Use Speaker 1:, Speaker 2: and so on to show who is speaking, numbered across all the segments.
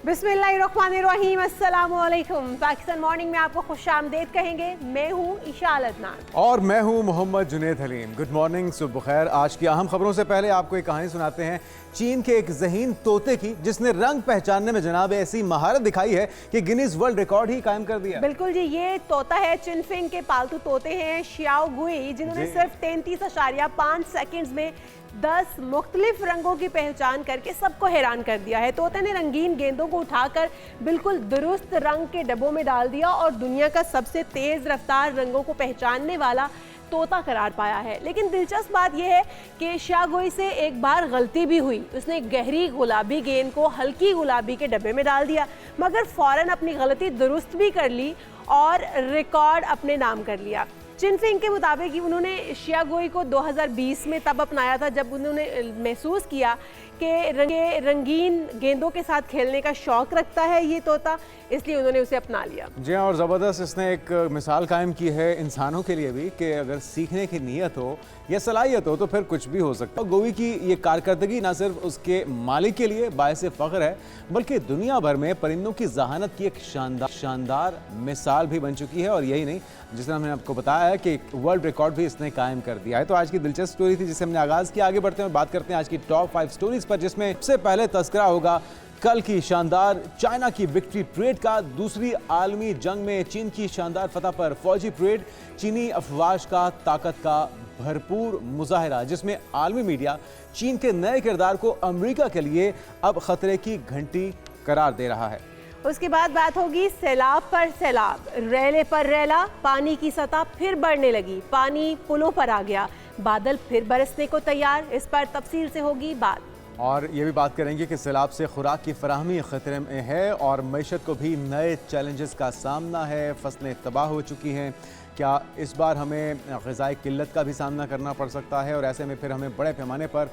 Speaker 1: बिस्मिल्लाहिर्रहमानिर्रहीम, अस्सलामुअलैकुम। पाकिस्तान मॉर्निंग में आपको खुशामदीद कहेंगे। मैं हूँ ईशा अदनान
Speaker 2: और मैं हूँ मोहम्मद जुनैद हलीम। गुड मॉर्निंग, सुबह खैर। आज की अहम खबरों से पहले आपको एक कहानी सुनाते हैं चीन के एक ज़हीन तोते की, जिसने रंग पहचानने में जनाब ऐसी महारत दिखाई है कि गिनीज वर्ल्ड रिकॉर्ड ही कायम कर दिया।
Speaker 1: बिल्कुल जी, ये तोता है चिनफिंग के पालतू तोते हैं शियाओ गुई, जिन्होंने सिर्फ 33.5 सेकंड्स में 10 मुख्तलिफ रंगों की पहचान करके सबको हैरान कर दिया है। तोते ने रंगीन गेंदों को उठाकर बिल्कुल दुरुस्त रंग के डब्बों में डाल दिया और दुनिया का सबसे तेज रफ्तार रंगों को पहचानने वाला तोता करार पाया है। लेकिन दिलचस्प बात यह है कि शियागुई से एक बार गलती भी हुई। उसने गहरी गुलाबी गेंद को हल्की गुलाबी के डब्बे में डाल दिया, मगर फौरन अपनी गलती दुरुस्त भी कर ली और रिकॉर्ड अपने नाम कर लिया। चिनफिंग के मुताबिक उन्होंने शियागुई को 2020 में तब अपनाया था जब उन्होंने महसूस किया कि रंगीन गेंदों के साथ खेलने का शौक रखता है ये तोता, इसलिए उन्होंने उसे अपना लिया।
Speaker 2: जी हाँ, और ज़बरदस्त इसने एक मिसाल कायम की है इंसानों के लिए भी कि अगर सीखने की नीयत हो या सलाहियत हो तो फिर कुछ भी हो सकता है। गोवी की ये कारकर्दगी न सिर्फ उसके मालिक के लिए बायस फ़ख्र है, बल्कि दुनिया भर में परिंदों की जहानत की एक शानदार मिसाल भी बन चुकी है। और यही नहीं, जिस तरह मैंने आपको बताया है कि वर्ल्ड रिकॉर्ड भी इसने कायम कर दिया है। तो आज की दिलचस्प स्टोरी थी जिसे हमने आगाज़ किया। आगे बढ़ते हैं, बात करते हैं आज की टॉप 5 स्टोरीज पर, जिसमें सबसे पहले तस्करा होगा कल की शानदार चाइना की विक्ट्री परेड का। दूसरी आलमी जंग में चीन की शानदार फतह पर फौजी परेड, चीनी अफवाज का ताकत का भरपूर मुजाहिरा, जिसमें आलमी मीडिया चीन के नए किरदार को अमेरिका के लिए अब खतरे की घंटी करार दे रहा है।
Speaker 1: उसके बाद बात होगी सैलाब पर सैलाब, रेले पर रेला, पानी की सतह फिर बढ़ने लगी, पानी पुलों पर आ गया, बादल फिर बरसने को तैयार। इस पर तफसील से होगी बात।
Speaker 2: और ये भी बात करेंगे कि सैलाब से खुराक की फराहमी खतरे में है और मईशत को भी नए चैलेंजेस का सामना है। फसलें तबाह हो चुकी हैं। क्या इस बार हमें ग़िज़ाई किल्लत का भी सामना करना पड़ सकता है और ऐसे में फिर हमें बड़े पैमाने पर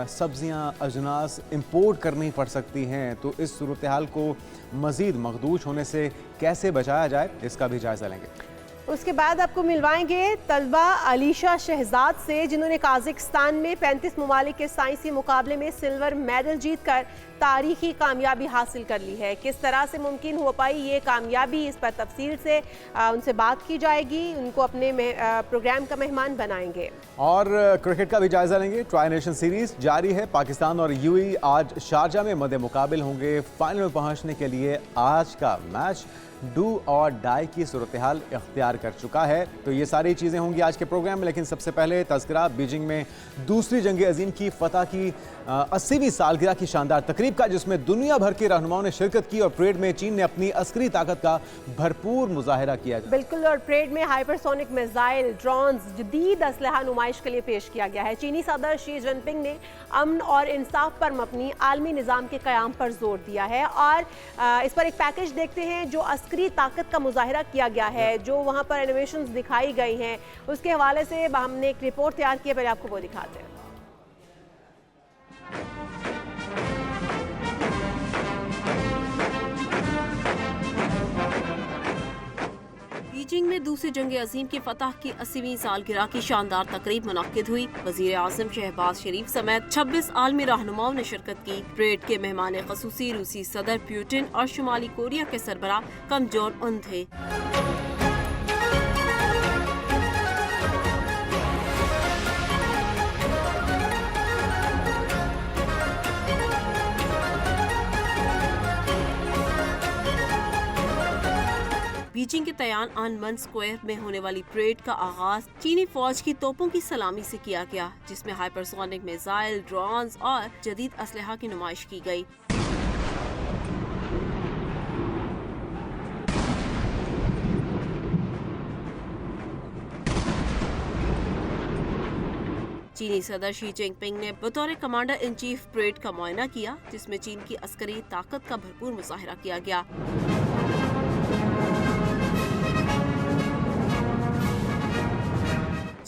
Speaker 2: सब्ज़ियाँ, अजनास इंपोर्ट करनी पड़ सकती हैं। तो इस सूरत हाल को मज़ीद मखदूश होने से कैसे बचाया जाए, इसका भी जायज़ा लेंगे।
Speaker 1: उसके बाद आपको मिलवाएंगे तलबा अलीशा शहजाद से, जिन्होंने काज़िकिस्तान में 35 ममालिक के साइंसी मुकाबले में सिल्वर मेडल जीतकर तारीखी कामयाबी हासिल कर ली है। किस तरह से मुमकिन हो पाई ये कामयाबी, इस पर तफसील से उनसे बात की जाएगी। उनको अपने प्रोग्राम का मेहमान बनाएंगे।
Speaker 2: और क्रिकेट का भी जायजा लेंगे। ट्राई नेशन सीरीज जारी है। पाकिस्तान और यूएई आज शारजा में मद्दे मुकाबिल होंगे। फाइनल में पहुंचने के लिए आज का मैच डू और डाई की सूरत हाल इख्तियार कर चुका है। तो ये सारी चीज़ें होंगी आज के प्रोग्राम में, लेकिन सबसे पहले तज़किरा बीजिंग में दूसरी जंग अजीम की फतह की 80वीं सालगिरह की शानदार तकरीब का, जिसमें दुनिया भर के रहनुमाओं ने शिरकत की और परेड में चीन ने अपनी अस्करी ताकत का भरपूर मुजाहिरा किया।
Speaker 1: बिल्कुल, और परेड में हाइपरसोनिक मिसाइल, ड्रोन्स, जदीद असलहा नुमाइश के लिए पेश किया गया है। चीनी सदर शी जिनपिंग ने अमन और इंसाफ पर मबनी आलमी निज़ाम के क़याम पर जोर दिया है। और इस पर एक पैकेज देखते हैं जो अस्करी ताकत का मुजाहिरा किया गया है, जो वहाँ पर एनिमेशंस दिखाई गई हैं, उसके हवाले से हमने एक रिपोर्ट तैयार की है, पहले आपको वो दिखाते हैं।
Speaker 3: बीजिंग में दूसरी जंग अजीम की फतह की 80वीं सालगिरह की शानदार तकरीब मुनक्किद हुई। वजीर आज़म शहबाज शरीफ समेत 26 आलमी रहनुमाओं ने शिरकत की। परेड के मेहमान ख़ुसूसी रूसी सदर पुतिन और शुमाली कोरिया के सरबराह किम जोंग उन थे। बीजिंग के तियानअनमेन स्क्वायर में होने वाली परेड का आगाज चीनी फौज की तोपों की सलामी से किया गया, जिसमें हाइपरसोनिक मिसाइल, ड्रोन्स और जदीद असलहा की नुमाइश की गई। चीनी सदर शी जिनपिंग ने बतौर कमांडर इन चीफ परेड का मुआयना किया, जिसमें चीन की अस्करी ताकत का भरपूर मुजाहिरा किया गया।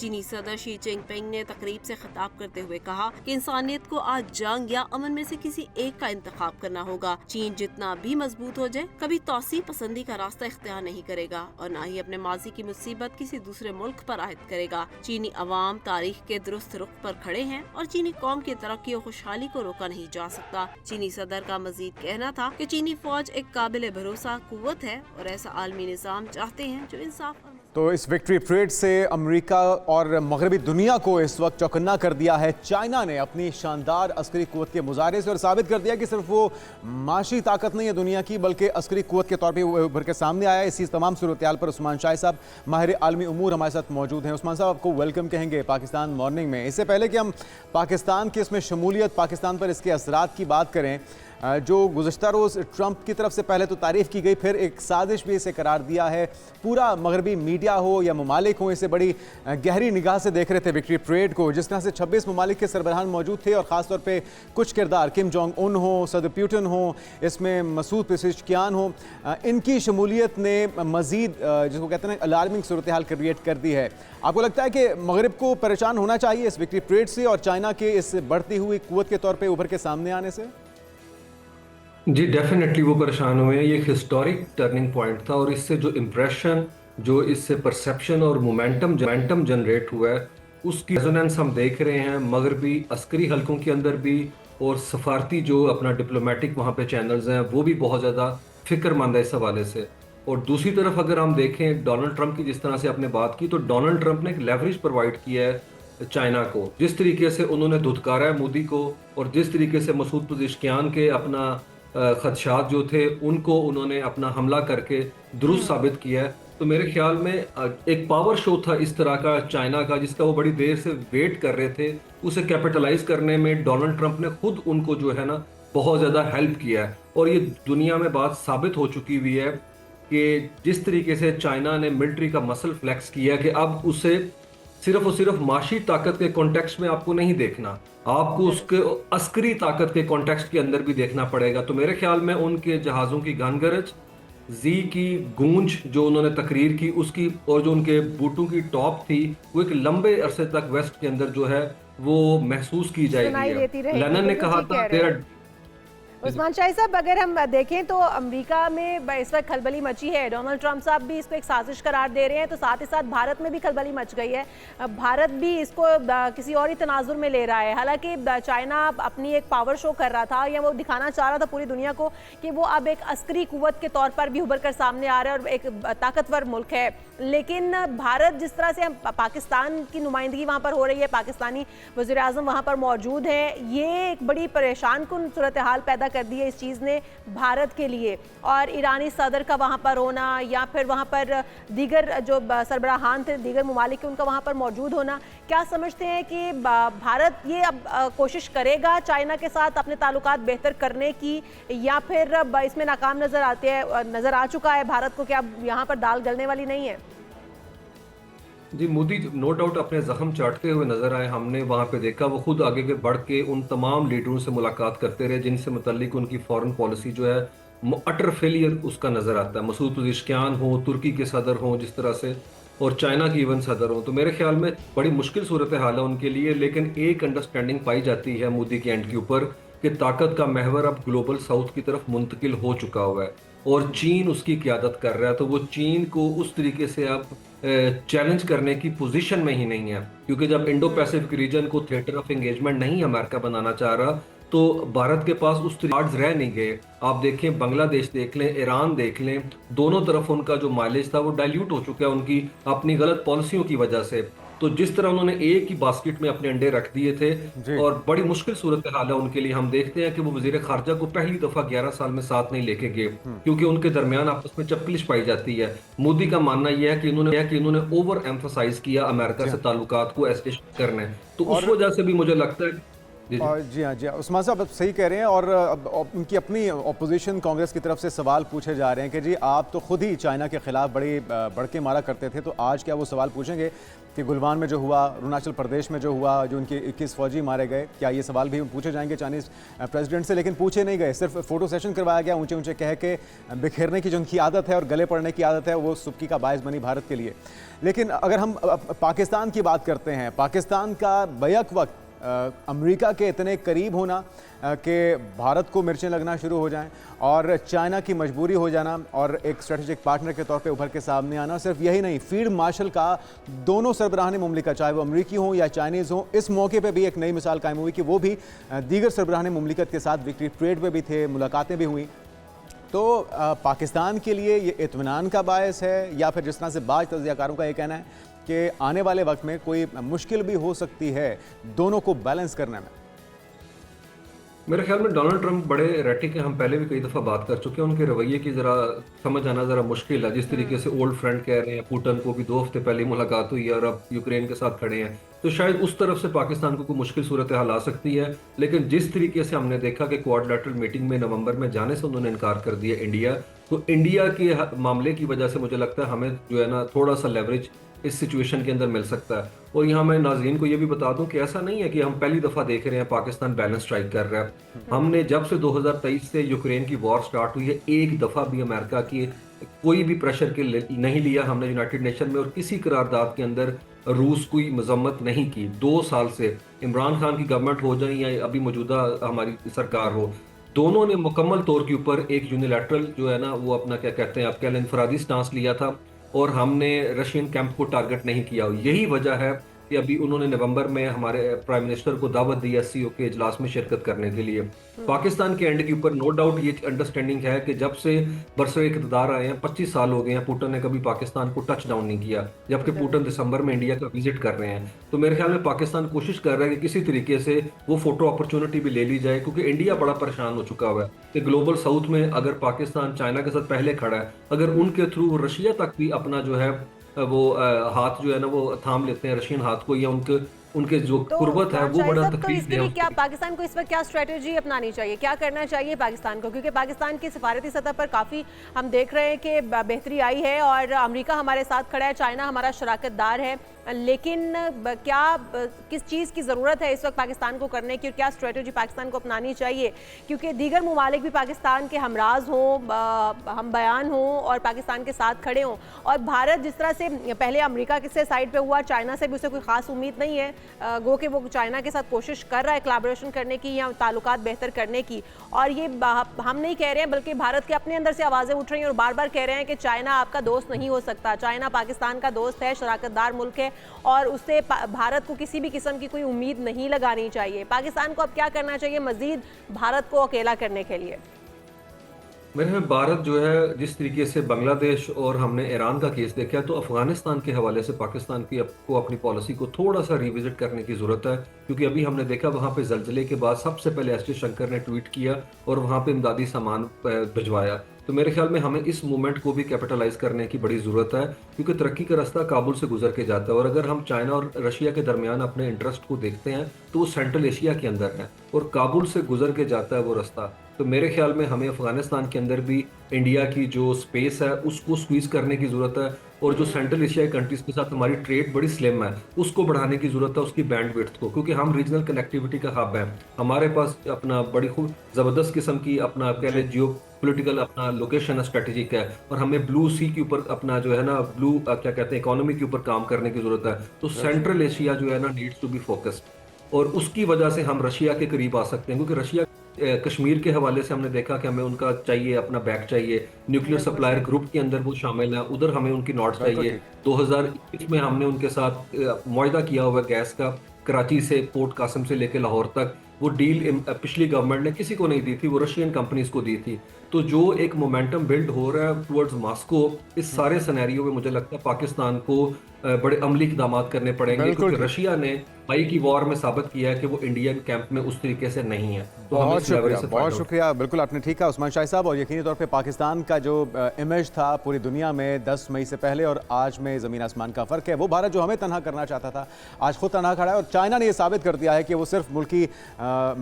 Speaker 3: चीनी सदर शी जिनपिंग ने तकरीब से खिताब करते हुए कहा कि इंसानियत को आज जंग या अमन में से किसी एक का इंतखाब करना होगा। चीन जितना भी मजबूत हो जाए कभी तौसीफ पसंदी का रास्ता इख्तियार नहीं करेगा और न ही अपने माजी की मुसीबत किसी दूसरे मुल्क पर आयद करेगा। चीनी अवाम तारीख के दुरुस्त रुख पर खड़े हैं और चीनी कौम की तरक्की और खुशहाली को रोका नहीं जा सकता। चीनी सदर का मजीद कहना था कि चीनी फौज एक काबिल भरोसा कुव्वत है और ऐसा आलमी निज़ाम चाहते हैं जो इंसाफ।
Speaker 2: तो इस विक्ट्री परेड से अमेरिका और मगरबी दुनिया को इस वक्त चौकन्ना कर दिया है। चाइना ने अपनी शानदार अस्करी कुव्वत के मुजाहरे से और साबित कर दिया कि सिर्फ वो माशी ताकत नहीं है दुनिया की, बल्कि अस्करी कुव्वत के तौर पे उभर के सामने आया है। इसी तमाम सूरत-ए-हाल पर उस्मान शाह साहब माहिर आलमी उमूर हमारे साथ मौजूद हैं। उस्मान साहब, आपको वेलकम कहेंगे पाकिस्तान मॉर्निंग में। इससे पहले कि हम पाकिस्तान की इसमें शमूलियत, पाकिस्तान पर इसके असरात की बात करें, जो गुज़श्ता रोज़ ट्रंप की तरफ से पहले तो तारीफ़ की गई, फिर एक साजिश भी इसे करार दिया है। पूरा मगरबी मीडिया हो या ममालिक हो, इसे बड़ी गहरी निगाह से देख रहे थे विक्ट्री परेड को, जिस तरह से 26 ममालिक के सरबराहान मौजूद थे और ख़ास तौर पे कुछ किरदार किम जोंग उन हो, सदर पुतिन हो, इसमें मसूद पेज़ेश्कियान हो, इनकी शमूलियत ने मज़ीद जिसको कहते हैं अलार्मिंग सूरत हाल क्रिएट कर दी है। आपको लगता है कि मगरब को परेशान होना चाहिए इस विक्ट्री परेड से और चाइना के इस बढ़ती हुई कुव्वत के तौर पर उभर के सामने आने से?
Speaker 4: जी डेफिनेटली वो परेशान हुए हैं। ये एक हिस्टोरिक टर्निंग पॉइंट था और इससे जो इम्प्रेशन, जो इससे परसेप्शन और मोमेंटम जनरेट हुआ है, उसकी रेजोनेंस हम देख रहे हैं मगरबी अस्करी हलकों के अंदर भी, और सफारती जो अपना डिप्लोमेटिक वहाँ पे चैनल्स हैं वो भी बहुत ज़्यादा फिक्रमंद है इस हवाले से। और दूसरी तरफ अगर हम देखें डोनाल्ड ट्रंप की, जिस तरह से आपने बात की, तो डोनाल्ड ट्रंप ने एक लेवरेज प्रोवाइड किया है चाइना को। जिस तरीके से उन्होंने धुतकारा है मोदी को और जिस तरीके से मसूद पेज़ेश्कियान के अपना खदशात जो थे उनको उन्होंने अपना हमला करके दुरुस्त साबित किया है, तो मेरे ख्याल में एक पावर शो था इस तरह का चाइना का, जिसका वो बड़ी देर से वेट कर रहे थे। उसे कैपिटलाइज करने में डोनाल्ड ट्रंप ने खुद उनको जो है ना बहुत ज़्यादा हेल्प किया है। और ये दुनिया में बात साबित हो चुकी हुई है कि जिस तरीके से चाइना ने मिलिट्री का मसल फ्लेक्स किया कि अब उसे सिर्फ और सिर्फ माशी ताकत के कॉन्टेक्स्ट में आपको नहीं देखना, आपको उसके अस्करी ताकत के कॉन्टेक्स्ट के अंदर भी देखना पड़ेगा। तो मेरे ख्याल में उनके जहाज़ों की गनगरज, जी की गूंज जो उन्होंने तकरीर की उसकी, और जो उनके बूटों की टॉप थी, वो एक लंबे अरसे तक वेस्ट के अंदर जो है वो महसूस की जाएगी। लेनिन ने कहा था
Speaker 1: उस्मान शाही साहब, अगर हम देखें तो अमेरिका में इस वक्त खलबली मची है। डोनाल्ड ट्रंप साहब भी इसको एक साजिश करार दे रहे हैं, तो साथ ही साथ भारत में भी खलबली मच गई है। भारत भी इसको किसी और ही तनाजुर में ले रहा है। हालांकि चाइना अपनी एक पावर शो कर रहा था, या वो दिखाना चाह रहा था पूरी दुनिया को कि वो अब एक अस्करी कुव्वत के तौर पर भी उभर कर सामने आ रहा है और एक ताकतवर मुल्क है। लेकिन भारत जिस तरह से पाकिस्तान की नुमाइंदगी वहाँ पर हो रही है, पाकिस्तानी वज़ीर आज़म वहाँ पर मौजूद हैं, ये एक बड़ी परेशान कुन सूरत हाल पैदा कर दी है इस चीज़ ने भारत के लिए। और ईरानी सदर का वहाँ पर होना, या फिर वहाँ पर दीगर जो सरबराहान थे दीगर ममालिक के, उनका वहाँ पर मौजूद होना, क्या समझते हैं कि भारत ये अब कोशिश करेगा चाइना के साथ अपने ताल्लुकात बेहतर करने की, या फिर इसमें नाकाम नज़र आ चुका है भारत को, क्या यहाँ पर दाल गलने वाली नहीं है?
Speaker 4: जी, मोदी नो डाउट अपने जख्म चाटते हुए नजर आए। हमने वहाँ पे देखा वो खुद आगे के बढ़ के उन तमाम लीडरों से मुलाकात करते रहे जिनसे मुतल्लिक उनकी फॉरेन पॉलिसी जो है अटर फेलियर उसका नजर आता है। मसूद पेज़ेश्कियान हो, तुर्की के सदर हों जिस तरह से, और चाइना की इवन सदर हों, तो मेरे ख्याल में बड़ी मुश्किल सूरत हाल है उनके लिए। लेकिन एक अंडरस्टैंडिंग पाई जाती है मोदी के एंड के ऊपर कि ताकत का महवर अब ग्लोबल साउथ की तरफ मुंतकिल हो चुका हुआ है और चीन उसकी क़यादत कर रहा है। तो वो चीन को उस तरीके से अब चैलेंज करने की पोजीशन में ही नहीं है, क्योंकि जब इंडो पैसिफिक रीजन को थिएटर ऑफ एंगेजमेंट नहीं अमेरिका बनाना चाह रहा, तो भारत के पास उस कार्ड्स रह नहीं गए। आप देखें, बांग्लादेश देख लें, ईरान देख लें, दोनों तरफ उनका जो माइलेज था वो डाइल्यूट हो चुका है उनकी अपनी गलत पॉलिसियों की वजह से। तो जिस तरह उन्होंने एक ही बास्केट में अपने अंडे रख दिए थे और बड़ी मुश्किल सूरत हाल है उनके लिए। हम देखते हैं कि वो वजीर खारजा को पहली दफा 11 साल में साथ नहीं लेके गए, क्योंकि उनके दरमियान आपस में चपकलिश पाई जाती है। मोदी का मानना यह है कि इन्होंने ओवर एम्फसाइज किया अमेरिका से ताल्लुकात को एस्टेब्लिश करने, तो उस वजह से भी मुझे लगता है
Speaker 2: और जी हाँ उस्मान साहब आप सही कह रहे हैं। और अब उनकी अपनी अपोजिशन कांग्रेस की तरफ से सवाल पूछे जा रहे हैं कि जी आप तो खुद ही चाइना के खिलाफ बढ़ के मारा करते थे, तो आज क्या वो सवाल पूछेंगे कि गुलवान में जो हुआ, अरुणाचल प्रदेश में जो हुआ, जो उनके 21 फौजी मारे गए, क्या ये सवाल भी पूछे जाएंगे चाइनीज़ प्रेसिडेंट से? लेकिन पूछे नहीं गए, सिर्फ फोटो सेशन करवाया गया, ऊंचे ऊंचे कह के बिखेरने की जो उनकी आदत है और गले पड़ने की आदत है, वो सुबकी का बायस बनी भारत के लिए। लेकिन अगर हम पाकिस्तान की बात करते हैं, पाकिस्तान का बैक वक्त अमेरिका के इतने करीब होना कि भारत को मिर्चें लगना शुरू हो जाएं और चाइना की मजबूरी हो जाना और एक स्ट्रेटेजिक पार्टनर के तौर पे उभर के सामने आना, सिर्फ यही नहीं, फील्ड मार्शल का दोनों सरबराहान मुमलिका, चाहे वो अमेरिकी हों या चाइनीज़ हों, इस मौके पे भी एक नई मिसाल कायम हुई कि वो भी दीगर सरबराहान मुमलिकत के साथ विक्ट्री परेड पे भी थे, मुलाकातें भी हुई। तो पाकिस्तान के लिए ये इत्मीनान का बायस है या फिर जिस तरह से बाज़ तज्ज़ियाकारों का ये कहना है कि आने वाले वक्त में कोई मुश्किल भी हो सकती है दोनों को बैलेंस करने में?
Speaker 4: मेरे ख्याल में डोनाल्ड ट्रंप बड़े रैटिक हैं, हम पहले भी कई दफ़ा बात कर चुके हैं। उनके रवैये की ज़रा समझ आना ज़रा मुश्किल है। जिस तरीके से ओल्ड फ्रेंड कह रहे हैं, पुतिन को भी 2 हफ्ते पहले मुलाकात हुई है और अब यूक्रेन के साथ खड़े हैं, तो शायद उस तरफ से पाकिस्तान को कोई मुश्किल सूरत हाल आ सकती है। लेकिन जिस तरीके से हमने देखा कि क्वाड्रिलेटरल मीटिंग में नवंबर में जाने से उन्होंने इनकार कर दिया इंडिया, तो इंडिया के मामले की वजह से मुझे लगता है हमें जो है ना थोड़ा सा लेवरेज इस सिचुएशन के अंदर मिल सकता है। और यहाँ मैं नाज़रीन को ये भी बता दूं कि ऐसा नहीं है कि हम पहली दफ़ा देख रहे हैं पाकिस्तान बैलेंस स्ट्राइक कर रहा है। हमने जब से 2023 से यूक्रेन की वॉर स्टार्ट हुई है, एक दफ़ा भी अमेरिका की कोई भी प्रेशर के नहीं लिया हमने यूनाइटेड नेशन में, और किसी करारदाद के अंदर रूस की मजम्मत नहीं की। 2 साल से इमरान खान की गवर्नमेंट हो जाए या अभी मौजूदा हमारी सरकार हो, दोनों ने मुकम्मल तौर के ऊपर एक यूनिलैटरल जो है ना वो अपना क्या कहते हैं आप कह लें इनफरादी स्टांस लिया था और हमने रशियन कैंप को टारगेट नहीं किया। यही वजह है कि अभी उन्होंने नवंबर में हमारे प्राइम मिनिस्टर को दावत दी एससीओ के इजलास में शिरकत करने के लिए। पाकिस्तान के एंड के ऊपर नो डाउट ये अंडरस्टैंडिंग है कि जब से बरसों इक़्तिदार आए हैं, 25 साल हो गए हैं, पुतिन ने कभी पाकिस्तान को टच डाउन नहीं किया, जबकि पुतिन दिसंबर में इंडिया का विजिट कर रहे हैं। तो मेरे ख्याल में पाकिस्तान कोशिश कर रहा है कि किसी तरीके से वो फोटो अपॉर्चुनिटी भी ले ली जाए, क्योंकि इंडिया बड़ा परेशान हो चुका हुआ है कि ग्लोबल साउथ में अगर पाकिस्तान चाइना के साथ पहले खड़ा है, अगर उनके थ्रू रशिया तक भी अपना जो है वो हाथ जो है ना वो थाम लेते हैं रशियन हाथ को, या उनके जो कुर्बत है वो बड़ा तकलीफ
Speaker 1: इसके लिए क्या पाकिस्तान को इस वक्त क्या स्ट्रेटेजी अपनानी चाहिए, क्या करना चाहिए पाकिस्तान को? क्योंकि पाकिस्तान की सिफारती सतह पर काफ़ी हम देख रहे हैं कि बेहतरी आई है और अमेरिका हमारे साथ खड़ा है, चाइना हमारा शराकतदार है, लेकिन क्या किस चीज़ की ज़रूरत है इस वक्त पाकिस्तान को करने की और क्या स्ट्रेटेजी पाकिस्तान को अपनानी चाहिए? क्योंकि दीगर ममालिक भी पाकिस्तान के हमराज हों, हम बयान हों और पाकिस्तान के साथ खड़े हों, और भारत जिस तरह से पहले अमेरिका से साइड पे हुआ, चाइना से भी उसे कोई ख़ास उम्मीद नहीं है, गो कि वो चाइना के साथ कोशिश कर रहा है कोलैबोरेशन करने की या ताल्लुकात बेहतर करने की। और ये हम नहीं कह रहे हैं बल्कि भारत के अपने अंदर से आवाज़ें उठ रही हैं और बार बार कह रहे हैं कि चाइना आपका दोस्त नहीं हो सकता, चाइना पाकिस्तान का दोस्त है, शराकतदार मुल्क है और उससे भारत को किसी भी किस्म की कोई उम्मीद नहीं लगानी चाहिए। पाकिस्तान को अब क्या करना चाहिए मजीद भारत को अकेला करने के लिए?
Speaker 4: मेरे में भारत जो है जिस तरीके से बांग्लादेश और हमने ईरान का केस देखा, तो अफगानिस्तान के हवाले से पाकिस्तान की को अपनी पॉलिसी को थोड़ा सा रिविजिट करने की ज़रूरत है, क्योंकि अभी हमने देखा वहाँ पे ज़लज़ले के बाद सबसे पहले एस जयशंकर ने ट्वीट किया और वहाँ पे इमदादी सामान भिजवाया। तो मेरे ख्याल में हमें इस मूवमेंट को भी कैपिटलाइज करने की बड़ी ज़रूरत है, क्योंकि तरक्की का रास्ता काबुल से गुजर के जाता है, और अगर हम चाइना और रशिया के दरमियान अपने इंटरेस्ट को देखते हैं तो वो सेंट्रल एशिया के अंदर है और काबुल से गुजर के जाता है वो रास्ता। तो मेरे ख्याल में हमें अफगानिस्तान के अंदर भी इंडिया की जो स्पेस है उसको स्क्वीज करने की ज़रूरत है, और जो सेंट्रल एशियाई कंट्रीज़ के साथ हमारी ट्रेड बड़ी स्लिम है उसको बढ़ाने की ज़रूरत है, उसकी बैंडविड्थ को, क्योंकि हम रीजनल कनेक्टिविटी का हब है। हमारे पास अपना बड़ी खूब ज़बरदस्त किस्म की अपना कह लें जियो पॉलिटिकल अपना लोकेशन स्ट्रेटेजिक है, और हमें ब्लू सी के ऊपर अपना जो है ना ब्लू क्या कहते हैं इकोनॉमी के ऊपर काम करने की ज़रूरत है। तो सेंट्रल एशिया जो है ना नीड्स टू बी फोकस्ड, और उसकी वजह से हम रशिया के करीब आ सकते हैं, क्योंकि रशिया कश्मीर के हवाले से हमने देखा कि हमें उनका चाहिए, अपना बैक चाहिए, न्यूक्लियर सप्लायर ग्रुप के अंदर वो शामिल है, उधर हमें उनकी नॉट चाहिए। 2021 में हमने उनके साथ मुआहदा किया हुआ गैस का, कराची से पोर्ट कासिम से लेकर लाहौर तक, वो डील पिछली गवर्नमेंट ने किसी को नहीं दी थी, वो रशियन कंपनीज को दी थी। तो जो एक मोमेंटम बिल्ड हो रहा है टुवर्ड्स मॉस्को, इस सारे सिनेरियो में मुझे लगता है पाकिस्तान को बड़े अमली इक़दाम करने पड़ेंगे,
Speaker 2: बिल्कुल
Speaker 4: क्योंकि
Speaker 2: ठीक।
Speaker 4: रशिया ने मई की वॉर में साबित किया है कि वो इंडियन कैंप में उस तरीके से नहीं है। तो हमें
Speaker 2: बहुत
Speaker 4: इस लेवल
Speaker 2: शुक्रिया,
Speaker 4: से
Speaker 2: बहुत
Speaker 4: फायदा
Speaker 2: शुक्रिया। बिल्कुल आपने ठीक कहा उस्मान शाही साहब। और यकीनी तौर पे पाकिस्तान का जो इमेज था पूरी दुनिया में 10 मई से पहले और आज में ज़मीन आसमान का फ़र्क है। वो भारत जो हमें तनहा करना चाहता था आज खुद तनहा खड़ा है, और चाइना ने ये साबित कर दिया है कि वो सिर्फ मुल्की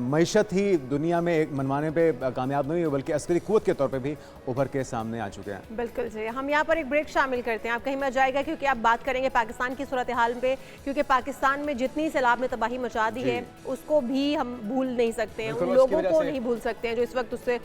Speaker 2: मईशत ही दुनिया में एक मनवाने पे कामयाब नहीं हुई, बल्कि अस्करी क़ुव्वत के तौर पर भी उभर के सामने आ चुके हैं।
Speaker 1: बिल्कुल जी। हम यहाँ पर एक ब्रेक शामिल करते हैं, आप कहीं मत जाएगा, क्योंकि आप बात करेंगे पाकिस्तान की सूरत हाल पे, क्योंकि पाकिस्तान में जितनी सैलाब ने तबाही मचा दी है उसको भी हम भूल नहीं सकते हैं, उन लोगों को नहीं भूल सकते हैं जो इस वक्त उससे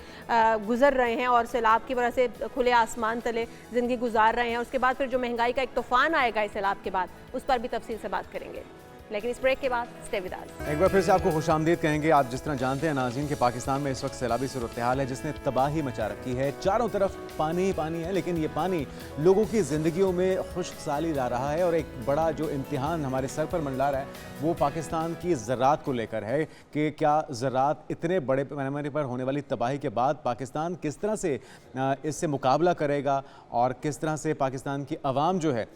Speaker 1: गुजर रहे हैं और सैलाब की वजह से खुले आसमान तले ज़िंदगी गुजार रहे हैं। उसके बाद फिर जो महंगाई का एक तूफान आएगा इस सैलाब के बाद, उस पर भी तफसील से बात करेंगे, लेकिन इस ब्रेक के बाद स्टे विद अस।
Speaker 2: एक बार फिर से आपको खुशामदीद कहेंगे। आप जिस तरह जानते हैं नाज़रीन कि पाकिस्तान में इस वक्त सैलाबी सूरत हाल है जिसने तबाही मचा रखी है। चारों तरफ पानी ही पानी है, लेकिन ये पानी लोगों की ज़िंदगियों में खुशहाली ला रहा है। और एक बड़ा जो इम्तिहान हमारे सर पर मंडला रहा है वो पाकिस्तान की ज़राअत को लेकर है कि क्या ज़राअत इतने बड़े पैमाने पर होने वाली तबाही के बाद पाकिस्तान किस तरह से इससे मुकाबला करेगा, और किस तरह से पाकिस्तान की आवाम जो है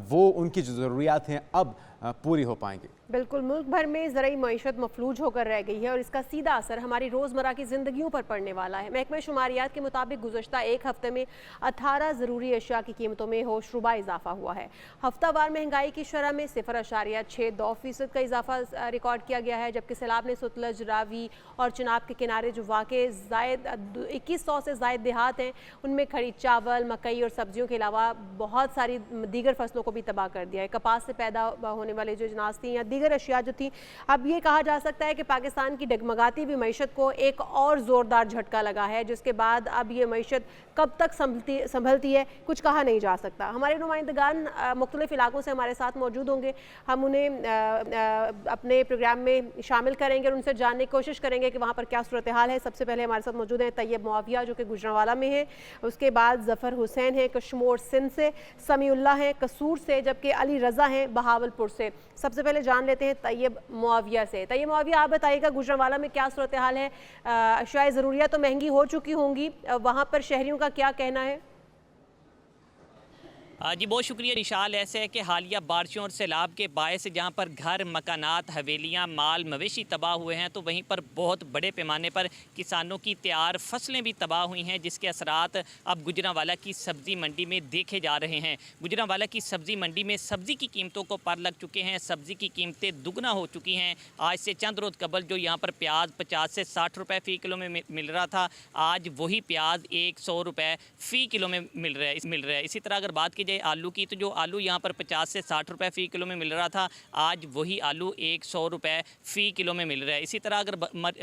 Speaker 2: वो उनकी जो ज़रूरियात हैं अब पूरी हो पाएंगी।
Speaker 1: बिल्कुल, मुल्क भर में ज़रूरी मईशत मफलूज होकर रह गई है और इसका सीधा असर हमारी रोज़मर्रा की ज़िंदगियों पर पड़ने वाला है। महकमा शुमारियात के मुताबिक गुज़श्ता एक हफ्ते में 18 ज़रूरी अशिया की कीमतों में होशरुबा इजाफा हुआ है। हफ्तावार महंगाई की शरह में 0.62% का इजाफा रिकॉर्ड किया गया है, जबकि सैलाब ने सतलज, रावी और चिनाब के किनारे जो वाक़े ज़ायद 2100 से ज़ायद देहात हैं उनमें खड़ी चावल, मकई और सब्जियों के अलावा बहुत सारी दीगर फसलों को भी तबाह कर दिया है। कपास से पैदा होने वाले जो अजनास थी या दीगर अशिया जो थी, अब ये कहा जा सकता है कि पाकिस्तान की डगमगाती हुई मईशत को एक और ज़ोरदार झटका लगा है, जिसके बाद अब ये मईशत कब तक संभलती है कुछ कहा नहीं जा सकता। हमारे नुमाइंदगान मुख्तलिफ इलाकों से हमारे साथ मौजूद होंगे, हम उन्हें अपने प्रोग्राम में शामिल करेंगे और उनसे जानने की कोशिश करेंगे कि वहाँ पर क्या सूरत हाल है। सबसे पहले हमारे साथ मौजूद हैं तैयब मुआविया जो कि गुजरांवाला में है, उसके बाद ज़फ़र हुसैन है कश्मीर सिंध से, समीउल्लाह हैं कसूर से, जबकि अली रज़ा हैं बहावलपुर से। सबसे पहले जान लेते हैं तैयब मुआविया से। तैयब मुआविया, आप बताइएगा गुजरांवाला में क्या सूरत हाल है? अशियाए ज़रूरियात तो महंगी हो चुकी होंगी, वहाँ पर शहरियों का क्या कहना है?
Speaker 5: जी बहुत शुक्रिया निशाल। ऐसे है कि हालिया बारिशों और सैलाब के बायस जहाँ पर घर, मकानात, हवेलियाँ, माल मवेशी तबाह हुए हैं, तो वहीं पर बहुत बड़े पैमाने पर किसानों की तैयार फसलें भी तबाह हुई हैं, जिसके असरात अब गुजरांवाला की सब्ज़ी मंडी में देखे जा रहे हैं। गुजरांवाला की सब्ज़ी मंडी में सब्ज़ी की कीमतों को पार लग चुके हैं, सब्ज़ी की कीमतें दुगना हो चुकी हैं। आज से चंद रोज़ कबल जो यहाँ पर प्याज 50 से 60 रुपये फ़ी किलो में मिल रहा था, आज वही प्याज 100 रुपये फ़ी किलो में मिल रहा है। इसी तरह अगर बात की आलू की, तो जो आलू यहाँ पर 50 से 60 रुपये फ़ी किलो में मिल रहा था, आज वही आलू 100 रुपये फ़ी किलो में मिल रहा है। इसी तरह अगर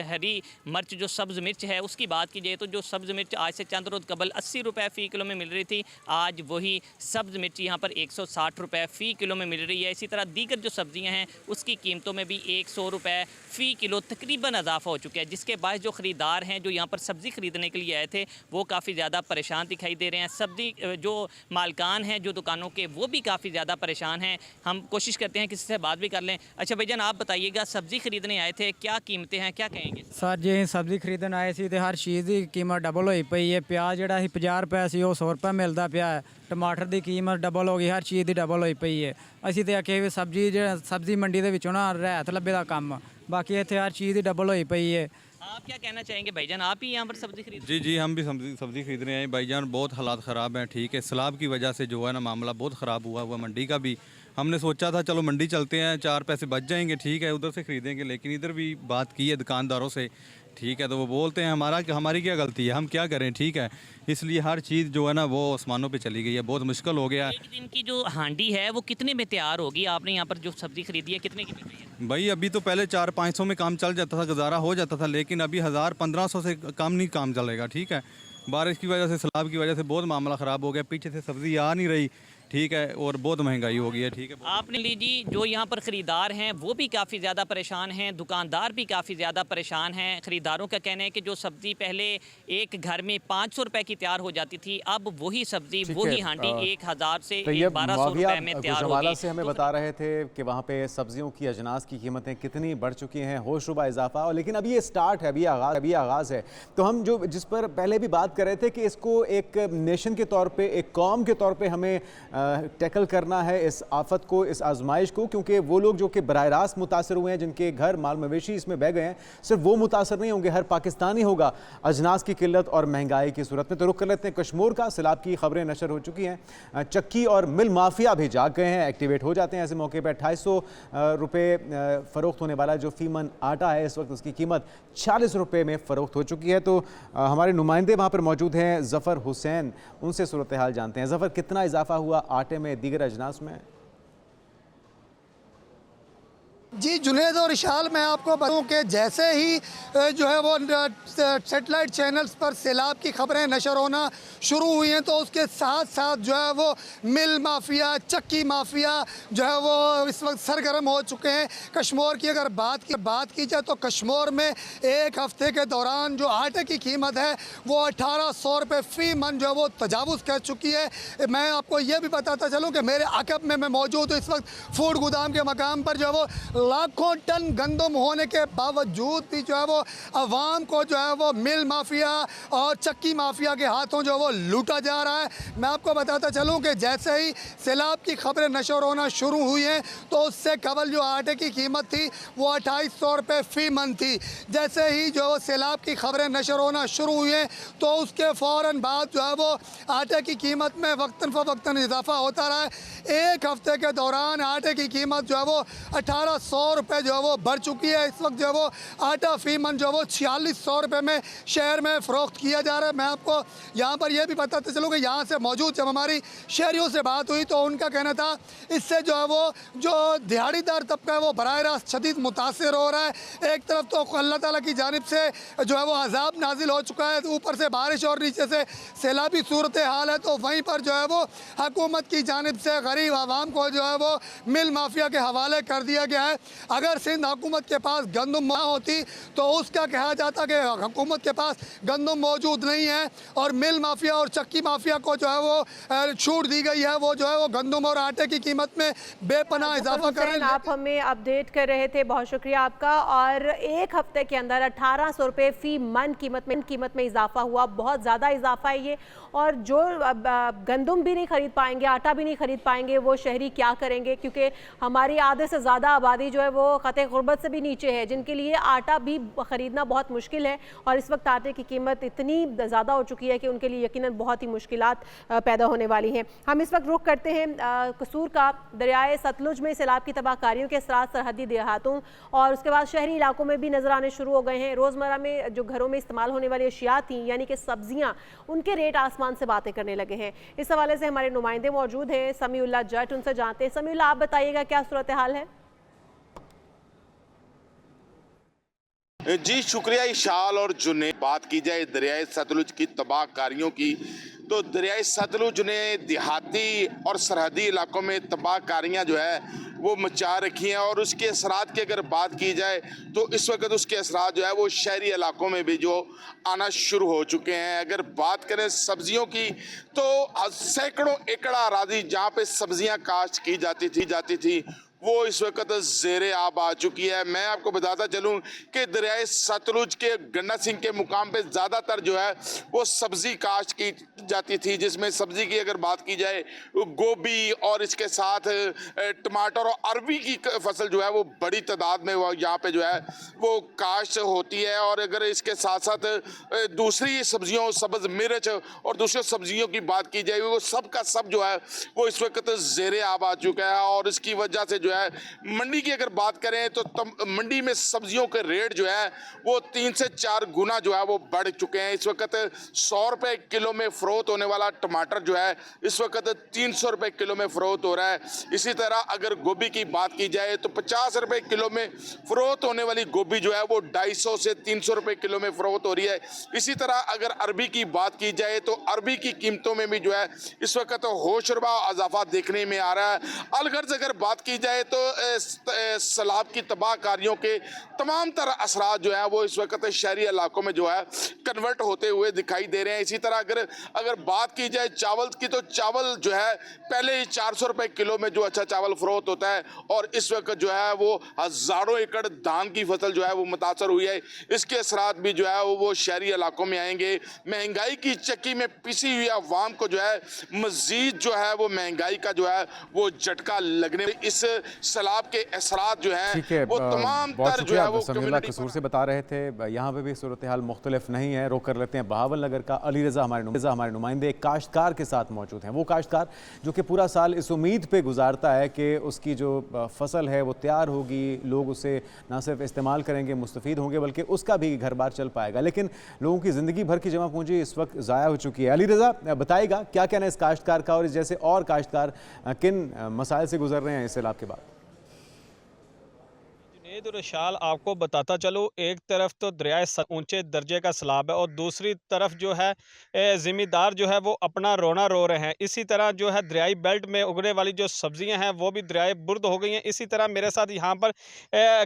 Speaker 5: हरी मिर्च जो सब्ज़ मिर्च है उसकी बात की जाए, तो जो सब्ज़ मिर्च आज से चंद रोज़ कबल 80 रुपये फ़ी किलो में मिल रही थी, आज वही सब्ज़ मिर्च यहाँ पर 160 रुपये फ़ी किलो में मिल रही है। इसी तरह दीगर जो सब्ज़ियाँ हैं उसकी कीमतों में भी 100 रुपये फ़ी किलो तकरीबन इजाफा हो चुका है, जिसके बाद जो ख़रीदार हैं जो यहाँ पर सब्ज़ी ख़रीदने के लिए आए थे वो काफ़ी ज़्यादा परेशान दिखाई दे रहे हैं। सब्ज़ी जो मालकान हैं जो दुकानों के, वो भी काफ़ी ज़्यादा परेशान हैं। हम कोशिश करते हैं किसी से बात भी कर लें। अच्छा भाईजान, आप बताइएगा सब्ज़ी खरीदने आए थे, क्या कीमतें हैं, क्या कहेंगे?
Speaker 6: सर जी सब्जी खरीदਣ ਆਏ ਸੀ ਤੇ ਹਰ ਚੀਜ਼ ਦੀ ਕੀਮਤ ਡਬਲ ਹੋਈ ਪਈ ਹੈ। ਪਿਆਜ਼ ਜਿਹੜਾ ਸੀ 50 ਰੁਪਏ ਸੀ ਉਹ 100 ਰੁਪਏ ਮਿਲਦਾ ਪਿਆ ਹੈ। ਟਮਾਟਰ ਦੀ ਕੀਮਤ ਡਬਲ ਹੋ ਗਈ, ਹਰ ਚੀਜ਼ ਦੀ ਡਬਲ ਹੋਈ ਪਈ ਹੈ। ਅਸੀਂ ਤੇ ਆਖੇ ਵੀ ਸਬਜ਼ੀ ਮੰਡੀ ਦੇ ਵਿੱਚੋਂ ਨਾ ਰਹਿਤ ਲੱਭੇ ਦਾ ਕੰਮ, ਬਾਕੀ ਇੱਥੇ ਹਰ ਚੀਜ਼ ਦੀ ਡਬਲ ਹੋਈ ਪਈ है।
Speaker 5: आप क्या कहना चाहेंगे भाईजान, आप ही यहाँ पर सब्ज़ी खरीद?
Speaker 7: जी हम भी सब्ज़ी खरीद रहे हैं भाईजान। बहुत हालात ख़राब हैं, ठीक है। सैलाब की वजह से जो है ना मामला बहुत ख़राब हुआ मंडी का भी। हमने सोचा था चलो मंडी चलते हैं, 4 पैसे बच जाएंगे, ठीक है, उधर से ख़रीदेंगे, लेकिन इधर भी बात की है दुकानदारों से, ठीक है, तो वो बोलते हैं हमारी क्या गलती है, हम क्या करें, ठीक है। इसलिए हर चीज़ जो है ना वो आसमानों पे चली गई है, बहुत मुश्किल हो गया।
Speaker 5: एक दिन की जो हांडी है वो कितने में तैयार होगी? आपने यहाँ पर जो सब्ज़ी खरीदी है कितने की बिक रही है?
Speaker 7: भाई अभी तो पहले 400-500 में काम चल जाता था, गुजारा हो जाता था, लेकिन अभी 1000-1500 से कम नहीं काम चलेगा, ठीक है। बारिश की वजह से, सैलाब की वजह से बहुत मामला ख़राब हो गया, पीछे से सब्ज़ी आ नहीं रही, ठीक है, और बहुत महंगाई हो गई है, ठीक है।
Speaker 5: आपने लीजिए जो यहाँ पर ख़रीदार हैं वो भी काफ़ी ज़्यादा परेशान हैं, दुकानदार भी काफ़ी ज़्यादा परेशान हैं। ख़रीदारों का कहना है कि जो सब्ज़ी पहले एक घर में 500 रुपये की तैयार हो जाती थी, अब वही सब्ज़ी वही हांडी 1000 से 1200 रुपये में तैयार होगी।
Speaker 2: से हमें बता रहे थे कि वहाँ पे सब्जियों की, अजनास की कीमतें कितनी बढ़ चुकी हैं, होशरुबा इजाफा। लेकिन अभी ये स्टार्ट है, अभी आगाज़ है। तो हम जिस पर पहले भी बात कर रहे थे कि इसको एक नेशन के तौर पर, एक कौम के तौर पर हमें टैकल करना है इस आफत को, इस आजमाइश को, क्योंकि वो लोग जो कि बराह रास्त मुतासर हुए हैं, जिनके घर माल मवेशी इसमें बह गए हैं, सिर्फ वो मुतासर नहीं होंगे, हर पाकिस्तानी होगा अजनास की किल्लत और महंगाई की सूरत में। तो रुख कर लेते हैं कश्मीर का। सैलाब की खबरें नशर हो चुकी हैं, चक्की और मिल माफिया भी जाग गए हैं, एक्टिवेट हो जाते हैं। ऐसे मौके पर 250 रुपये फ़रोख्त होने वाला जो फीमन आटा है, इस वक्त उसकी कीमत 40 रुपये में फ़रोख्त हो चुकी है। तो हमारे नुमाइंदे वहाँ पर मौजूद हैं, ज़फ़र हुसैन, उनसे सूरत हाल जानते हैं। ज़फ़र, कितना इजाफा हुआ आटे में, दीगर अजनास में?
Speaker 8: जी जुनेद और इशाल, मैं आपको बताऊं कि जैसे ही जो है वो सेटेलाइट चैनल्स पर सैलाब की खबरें नशर होना शुरू हुई हैं, तो उसके साथ साथ जो है वो मिल माफिया, चक्की माफिया जो है वो इस वक्त सरगर्म हो चुके हैं। कश्मीर की अगर बात की जाए तो कश्मीर में एक हफ्ते के दौरान जो आटे की कीमत है वो 1800 रुपये फ़ी मन जो है वो तजावुज़ कर चुकी है। मैं आपको ये भी बताता चलूँ कि मेरे अकब में मैं मौजूद हूँ इस वक्त फूड गोदाम के मकाम पर, जो है वो लाखों टन गंदम होने के बावजूद भी जो है वो अवाम को जो है वो मिल माफिया और चक्की माफिया के हाथों जो है वो लूटा जा रहा है। मैं आपको बताता चलूं कि जैसे ही सैलाब की खबरें नशर होना शुरू हुई हैं, तो उससे कबल जो आटे की कीमत थी वो 2800 रुपये फ़ी मन थी। जैसे ही जो सैलाब की खबरें नशर होना शुरू हुई हैं, तो उसके फ़ौरन बाद जो है वो आटे की कीमत में वक्तन फ़वक्तन इजाफा होता रहा है। एक हफ्ते के दौरान आटे की कीमत जो है वो 1800 रुपये जो है वो बढ़ चुकी है। इस वक्त जो है वो आटा फ़ी मन जो है वो 4600 रुपये में शहर में फ़रोख्त किया जा रहा है। मैं आपको यहाँ पर यह भी बताते चलूँ कि यहाँ से मौजूद जब हमारी शहरियों से बात हुई तो उनका कहना था इससे जो है वो जो दिहाड़ीदार तबका है वो बराह रास्त शदीद मुतासर हो रहा है। एक तरफ तो अल्लाह ताला की जानिब से जो है वो अजाब नाजिल हो चुका है, ऊपर से बारिश और नीचे से सैलाबी सूरत हाल है, तो वहीं पर जो है वो हुकूमत की जानिब से गरीब आवाम को जो है वो मिल माफिया के हवाले कर दिया गया है। अगर सिंध हुकूमत के पास गंदम ना होती तो उसका कहा जाता कि हुकूमत के पास गंदम मौजूद नहीं है और मिल माफिया और चक्की माफिया को जो है वो छूट दी गई है, वो जो है वो गंदम और आटे की कीमत में बेपनाह इजाफा कर रहे हैं।
Speaker 1: आप हमें अपडेट कर रहे थे, बहुत शुक्रिया आपका। और एक हफ्ते के अंदर 1800 रुपये फ़ी मन कीमत में इजाफा हुआ, बहुत ज़्यादा इजाफा है ये। और जो गंदम भी नहीं खरीद पाएंगे, आटा भी नहीं खरीद पाएंगे, वो शहरी क्या करेंगे? क्योंकि हमारी आधे से ज़्यादा आबादी जो है वो ख़त गुर्बत से भी नीचे है, जिनके लिए आटा भी ख़रीदना बहुत मुश्किल है। और इस वक्त आटे की कीमत इतनी ज़्यादा हो चुकी है कि उनके लिए यकीनन बहुत ही मुश्किलात पैदा होने वाली हैं। हम इस वक्त रुख करते हैं कसूर का। दरियाए सतलुज में सैलाब की तबाहकारियों के असरात सरहदी देहातों और उसके बाद शहरी इलाकों में भी नजर आने शुरू हो गए हैं। रोज़मर्रा में जो घरों में इस्तेमाल होने वाली अशिया थी, यानी कि सब्जियां, उनके रेट आसमान से बातें करने लगे हैं। इस हवाले से हमारे नुमाइंदे मौजूद हैं, समीउल्लाह जट, उनसे जानते हैं। समीउल्लाह, आप बताइएगा क्या सूरत हाल है?
Speaker 9: जी शुक्रिया इशाल और जुने। बात की जाए दरियाए सतलुज की तबाहकारियों की, तो दरियाए सतलुज ने देहाती और सरहदी इलाकों में तबाहकारियाँ जो है वो मचा रखी हैं। और उसके असरात की अगर बात की जाए तो इस वक्त उसके असरात जो है वो शहरी इलाकों में भी जो आना शुरू हो चुके हैं। अगर बात करें सब्जियों की तो सैकड़ों एकड़ अराजी जहाँ पे सब्जियाँ काश्त की जाती थी वो इस वक्त ज़ेरे आब आ चुकी है। मैं आपको बताता चलूं कि दरियाए सतलुज के गन्ना सिंह के मुकाम पे ज़्यादातर जो है वो सब्ज़ी काश्त की जाती थी, जिसमें सब्ज़ी की अगर बात की जाए गोभी और इसके साथ टमाटर और अरबी की फसल जो है वो बड़ी तादाद में वो यहाँ पे जो है वो काश्त होती है। और अगर इसके साथ साथ दूसरी सब्जियों, सब्ज़ मिर्च और दूसरी सब्जियों की बात की जाए, वो सब का सब जो है वो इस वक्त ज़ेरे आब आ चुका है। और इसकी वजह से जो है मंडी की अगर बात करें तो मंडी में सब्जियों के रेट जो है वो 3 से 4 गुना जो है वो बढ़ चुके हैं। इस वक्त 100 रुपए किलो में फरोख्त होने वाला टमाटर जो है इस वक्त 300 रुपए किलो में फरोख्त हो रहा है। इसी तरह अगर गोभी की बात की जाए तो 50 रुपए किलो में फरोख्त होने वाली गोभी जो है वो 250 से 300 रुपए किलो में फरोख्त हो रही है। इसी तरह अगर अरबी की बात की जाए तो अरबी की कीमतों में भी जो है इस वक्त होशरुबा इजाफा देखने में आ रहा है। अलगर्ज अगर बात की जाए जाए तो सैलाब की तबाहकारियों के तमाम तरह असरात जो है वो इस वक्त शहरी इलाकों में जो है कन्वर्ट होते हुए दिखाई दे रहे हैं। इसी तरह अगर बात की जाए चावल की, तो चावल जो है पहले ही 400 रुपए किलो में जो अच्छा चावल फरोख्त होता है, और इस वक्त जो है वो हजारों एकड़ धान की फसल जो है वो मुतासर हुई है। इसके असरात भी जो है वो शहरी इलाकों में आएंगे। महंगाई की चक्की में पिसी हुई अवाम को जो है मजीद जो है वो महंगाई का जो है वो झटका लगने, इस सैलाब के असरात जो
Speaker 2: ठीक
Speaker 9: है
Speaker 2: है,
Speaker 9: वो तमाम
Speaker 2: बहुत
Speaker 9: तर जो
Speaker 2: शुक्रिया
Speaker 9: है वो
Speaker 2: समीउल्लाह
Speaker 9: कम्युनिटी
Speaker 2: कसूर से बता रहे थे। यहाँ पे भी सूरत हाल मुख्तलिफ नहीं है। रुख कर लेते हैं बहावल नगर का। अली रज़ा हमारे नुमाइंदे एक काश्तकार के साथ मौजूद हैं। वो काश्तकार जो कि पूरा साल इस उम्मीद पे गुजारता है कि उसकी जो फसल है वो तैयार होगी, लोग उसे ना सिर्फ इस्तेमाल करेंगे, मुस्तफ़ीद होंगे, बल्कि उसका भी घर बार चल पाएगा। लेकिन लोगों की ज़िंदगी भर की जमा पूंजी इस वक्त ज़ाया हो चुकी है। अली रज़ा बताएगा क्या कहना है इस काश्तकार का, और इस जैसे और काश्तकार किन मसाइल से गुजर रहे हैं इस सैलाब के बाद?
Speaker 10: जुनैद और इरशाल, आपको बताता चलो, एक तरफ तो दरियाए ऊंचे दर्जे का सैलाब है और दूसरी तरफ जो है ज़िम्मेदार जो है वो अपना रोना रो रहे हैं। इसी तरह जो है दरियाई बेल्ट में उगने वाली जो सब्जियां हैं वो भी दरियाए बुर्द हो गई हैं। इसी तरह मेरे साथ यहाँ पर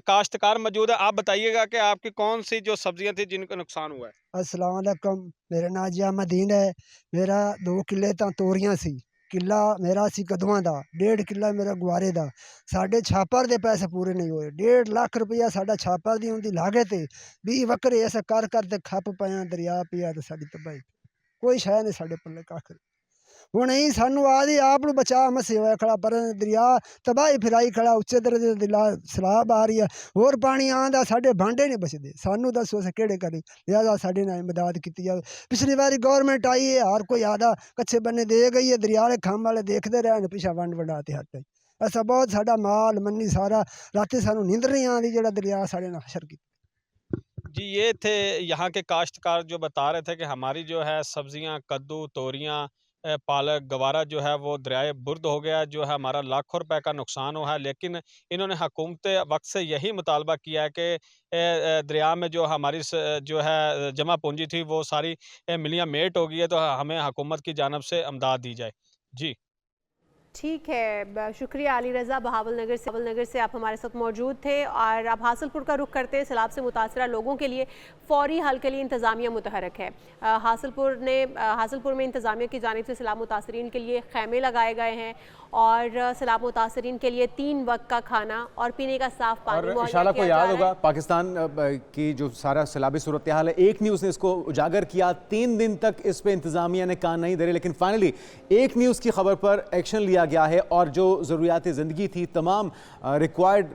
Speaker 10: काश्तकार मौजूद है। आप बताइएगा कि आपकी कौन सी जो सब्जियां थी जिनका नुकसान हुआ है?
Speaker 11: अस्सलाम वालेकुम, मेरा नाम जियामुद्दीन है। मेरा 2 किले ਤਾਂ ਤੋਰੀਆਂ ਸੀ, किला मेरा ਸੀ कद्दूआं ਦਾ, 1.5 किला मेरा ਗੁਆਰੇ ਦਾ। ਸਾਡੇ ਛਾਪਰ ਦੇ ਪੈਸੇ ਪੂਰੇ ਨਹੀਂ ਹੋਏ। 1.5 ਲੱਖ ਰੁਪਇਆ ਸਾਡਾ ਛਾਪਰ ਦੀ ਹੁੰਦੀ ਲਾਗਤ ਹੈ। 20 ਵੱਖਰੇ ਐਸਾ ਕਰ ਤੇ ਖੱਪ ਪਿਆ, ਦਰਿਆ ਪਿਆ ਤੇ ਸਾਡੀ ਤਬਾਹੀ। ਕੋਈ ਸ਼ੈ ਨਹੀਂ ਸਾਡੇ ਪੱਲੇ ਕੱਖ। ਹੁਣ ਹੀ ਸਾਨੂੰ ਆਦੀ ਆਪ ਨੂੰ ਬਚਾ ਮਸੇ ਹੋਇਆ ਖੜਾ, ਪਰ ਦਰਿਆ ਤਬਾਹੀ ਫਿਰਾਈ ਖੜਾ। ਉੱਚੇ ਦਰਜੇ ਦੀ ਸਲਾਬ ਆ ਰਹੀ ਹੈ, ਹੋਰ ਪਾਣੀ ਆਂਦਾ, ਸਾਡੇ ਭਾਂਡੇ ਨਹੀਂ ਬਚਦੇ। ਸਾਨੂੰ ਦੱਸੋ ਅਸੀਂ ਕਿਹੜੇ ਕਰੀ? ਲਿਹਾਜ਼ਾ ਸਾਡੇ ਨਾਲ ਮਦਦ ਕੀਤੀ ਜਾਵੇ। ਪਿਛਲੀ ਵਾਰੀ ਗੌਰਮੈਂਟ ਆਈ ਹੈ, ਹਰ ਕੋਈ ਆਦਾ ਕੱਚੇ ਬੰਨੇ ਦੇ ਗਈ ਹੈ। ਦਰਿਆ ਵਾਲੇ ਖੰਭ ਵਾਲੇ ਦੇਖਦੇ ਰਹੇ, ਪਿਛਾ ਵੰਡ ਵੰਡਾ ਤੇ ਹੱਟ। ਅਸਾਂ ਬਹੁਤ ਸਾਡਾ ਮਾਲ ਮੰਨੀ सारा रात सानू नींद नहीं आती जो दरिया साढ़े नाल हशर की।
Speaker 10: जी, ये थे यहाँ के काश्तकार जो बता रहे थे कि हमारी जो है सब्जियां, कद्दू, तोरियां, पालक, गवारा जो है वो दरियाए बुर्द हो गया, जो है हमारा लाखों रुपए का नुकसान हुआ है। लेकिन इन्होंने हुकूमत वक्त से यही मुतालबा किया है कि दरिया में जो हमारी जो है जमा पूंजी थी वो सारी मिलियाँ मेट हो गई है, तो हमें हुकूमत की जानब से अमदाद दी जाए। जी
Speaker 1: ठीक है, शुक्रिया अली रज़ा। बहावल नगर से आप हमारे साथ मौजूद थे। और अब हासिलपुर का रुख करते हैं। सैलाब से मुतासरा लोगों के लिए फ़ौरी हल के लिए इंतज़ामिया मुतहरक है। हासिलपुर में इंतज़ामिया की जानिब से सैलाब मुतासरीन के लिए खैमे लगाए गए हैं और सैलाब मुतासरीन के लिए 3 वक्त का खाना और पीने का साफ पानी।
Speaker 2: और इंशाल्लाह को याद होगा पाकिस्तान की जो सारा सैलाबी सूरत हाल है, एक न्यूज़ ने इसको उजागर किया। 3 दिन तक इस पे इंतज़ामिया ने कान नहीं धरे, लेकिन फाइनली एक न्यूज़ की खबर पर एक्शन लिया गया है और जो ज़रूरियात ज़िंदगी थी, तमाम रिक्वायर्ड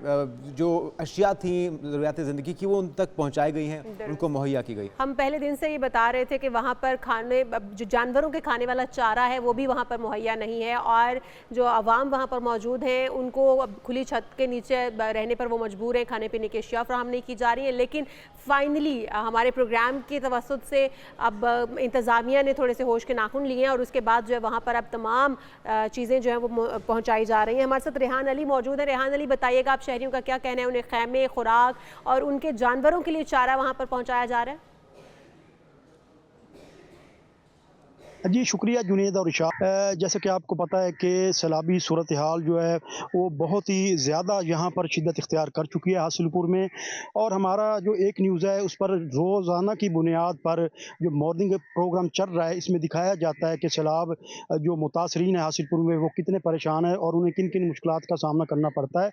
Speaker 2: जो अशिया थी ज़रूरियात ज़िंदगी की, वो उन तक पहुँचाई गई हैं, उनको मुहैया की गई।
Speaker 1: हम पहले दिन से ये बता रहे थे कि वहाँ पर खाने, जो जानवरों के खाने वाला चारा है वो भी वहाँ पर मुहैया नहीं है, और जो आवाम वहाँ पर मौजूद हैं उनको अब खुली छत के नीचे रहने पर वो मजबूर हैं। खाने पीने की अशिया फ्राहम नहीं की जा रही है। लेकिन फाइनली हमारे प्रोग्राम की तवस्सुत से अब इंतज़ामिया ने थोड़े से होश के नाखून लिए हैं और उसके बाद जो है वहाँ पर अब तमाम चीज़ें जो है वो पहुँचाई जा रही हैं। हमारे साथ रेहान अली मौजूद है। रेहान अली, बताइएगा आप शहरियों का क्या कहना है? उन्हें खैमे, खुराक और उनके जानवरों के लिए चारा वहाँ पर पहुँचाया जा रहा है?
Speaker 12: जी शुक्रिया जुनैद और इशा। जैसे कि आपको पता है कि सैलाबी सूरत हाल जो है वो बहुत ही ज़्यादा यहाँ पर शिद्दत इख्तियार कर चुकी है हासिलपुर में, और हमारा जो एक न्यूज़ है उस पर रोज़ाना की बुनियाद पर जो मॉर्निंग प्रोग्राम चल रहा है, इसमें दिखाया जाता है कि सैलाब जो मुतासरीन है हासिलपुर में वो कितने परेशान है और उन्हें किन किन मुश्किलात का सामना करना पड़ता है।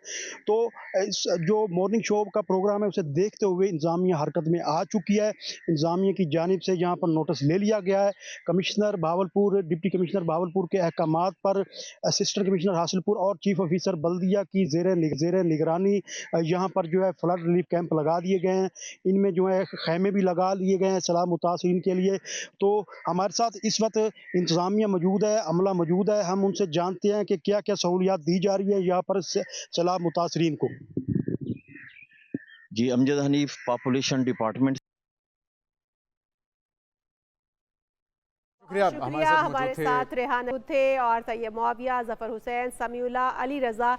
Speaker 12: तो इस जो मॉर्निंग शो का प्रोग्राम है उसे देखते हुए इंतज़ामिया हरकत में आ चुकी है। इंतज़ामिया की जानिब से यहाँ पर नोटिस ले लिया गया है। Commissioner Bahawalpur, deputy commissioner Bahawalpur के अहकामात पर असिस्टेंट कमिश्नर हासिलपुर और चीफ ऑफिसर बल्दिया की ज़ेर निगरानी यहाँ पर जो है फ्लड रिलीफ कैंप लगा दिए गए हैं। इनमें जो है खैमे भी लगा लिए गए हैं सैलाब मुतासरीन के लिए। तो हमारे साथ इस वक्त इंतज़ामिया मौजूद है, अमला मौजूद है। हम उनसे जानते हैं कि क्या क्या सहूलियात दी जा रही है यहाँ पर सैलाब मुतासरीन को।
Speaker 13: जी, अमजद हनीफ, पॉपुलेशन डिपार्टमेंट।
Speaker 1: शुक्रिया हमारे साथ रेहान थे और तैयब मुआविया, जफ़र हुसैन, समीउल्लाह, अली रज़ा,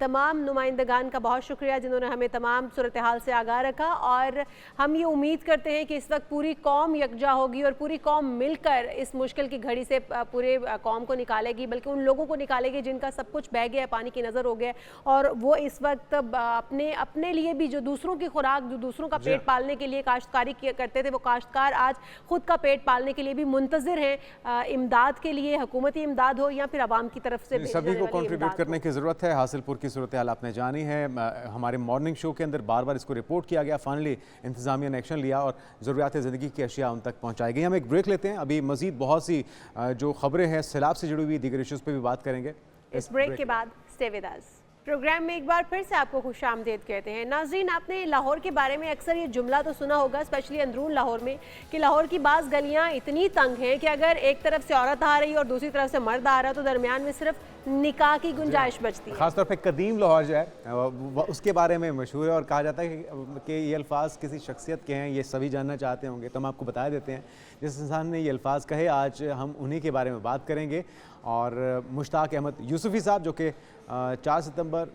Speaker 1: तमाम नुमाइंदगान का बहुत शुक्रिया जिन्होंने हमें तमाम सूरत हाल से आगाह रखा। और हम ये उम्मीद करते हैं कि इस वक्त पूरी कौम यकजा होगी और पूरी कौम मिलकर इस मुश्किल की घड़ी से पूरे कौम को निकालेगी, बल्कि उन लोगों को निकालेगी जिनका सब कुछ बह गया, पानी की नज़र हो गया और वो इस वक्त अपने लिए भी जो दूसरों की खुराक, जो दूसरों का पेट पालने के लिए काश्तकारी करते थे, वो काश्तकार आज खुद का पेट पालने के लिए भी मुंतज़िर हैं इमदाद के लिए, हुकूमती इमदाद हो या फिर आवाम की तरफ से।
Speaker 2: सभी को कंट्रीब्यूट करने की ज़रूरत है। हासिलपुर की सूरत हाल आपने जानी है, हमारे मॉर्निंग शो के अंदर बार बार इसको रिपोर्ट किया गया, फाइनली इंतज़ामिया ने एक्शन लिया और ज़रूरियात ज़िंदगी की अशिया उन तक पहुँचाई गई। हम एक ब्रेक लेते हैं, अभी मज़ीद बहुत सी जो खबरें हैं सैलाब से जुड़ी हुई दीगर इशूज़ पर भी बात करेंगे।
Speaker 1: इस ब्रेक के बाद स्टे विद अस। प्रोग्राम में एक बार फिर से आपको खुशामदीद कहते हैं। नाज़रीन, आपने लाहौर के बारे में अक्सर ये जुमला तो सुना होगा, स्पेशली अंदरून लाहौर में, कि लाहौर की बाज़ गलियाँ इतनी तंग हैं कि अगर एक तरफ से औरत आ रही है और दूसरी तरफ से मर्द आ रहा है तो दरमियान में सिर्फ निकाह की गुंजाइश बचती है।
Speaker 2: खासतौर पे कदीम लाहौर जो है उसके बारे में मशहूर है और कहा जाता है कि ये अल्फाज किसी शख्सियत के हैं, ये सभी जानना चाहते होंगे तो हम आपको बता देते हैं जिस इंसान ने ये अल्फाज कहे। आज हम उन्हीं के बारे में बात करेंगे और मुश्ताक अहमद यूसुफ़ी साहब जो कि 4 सितंबर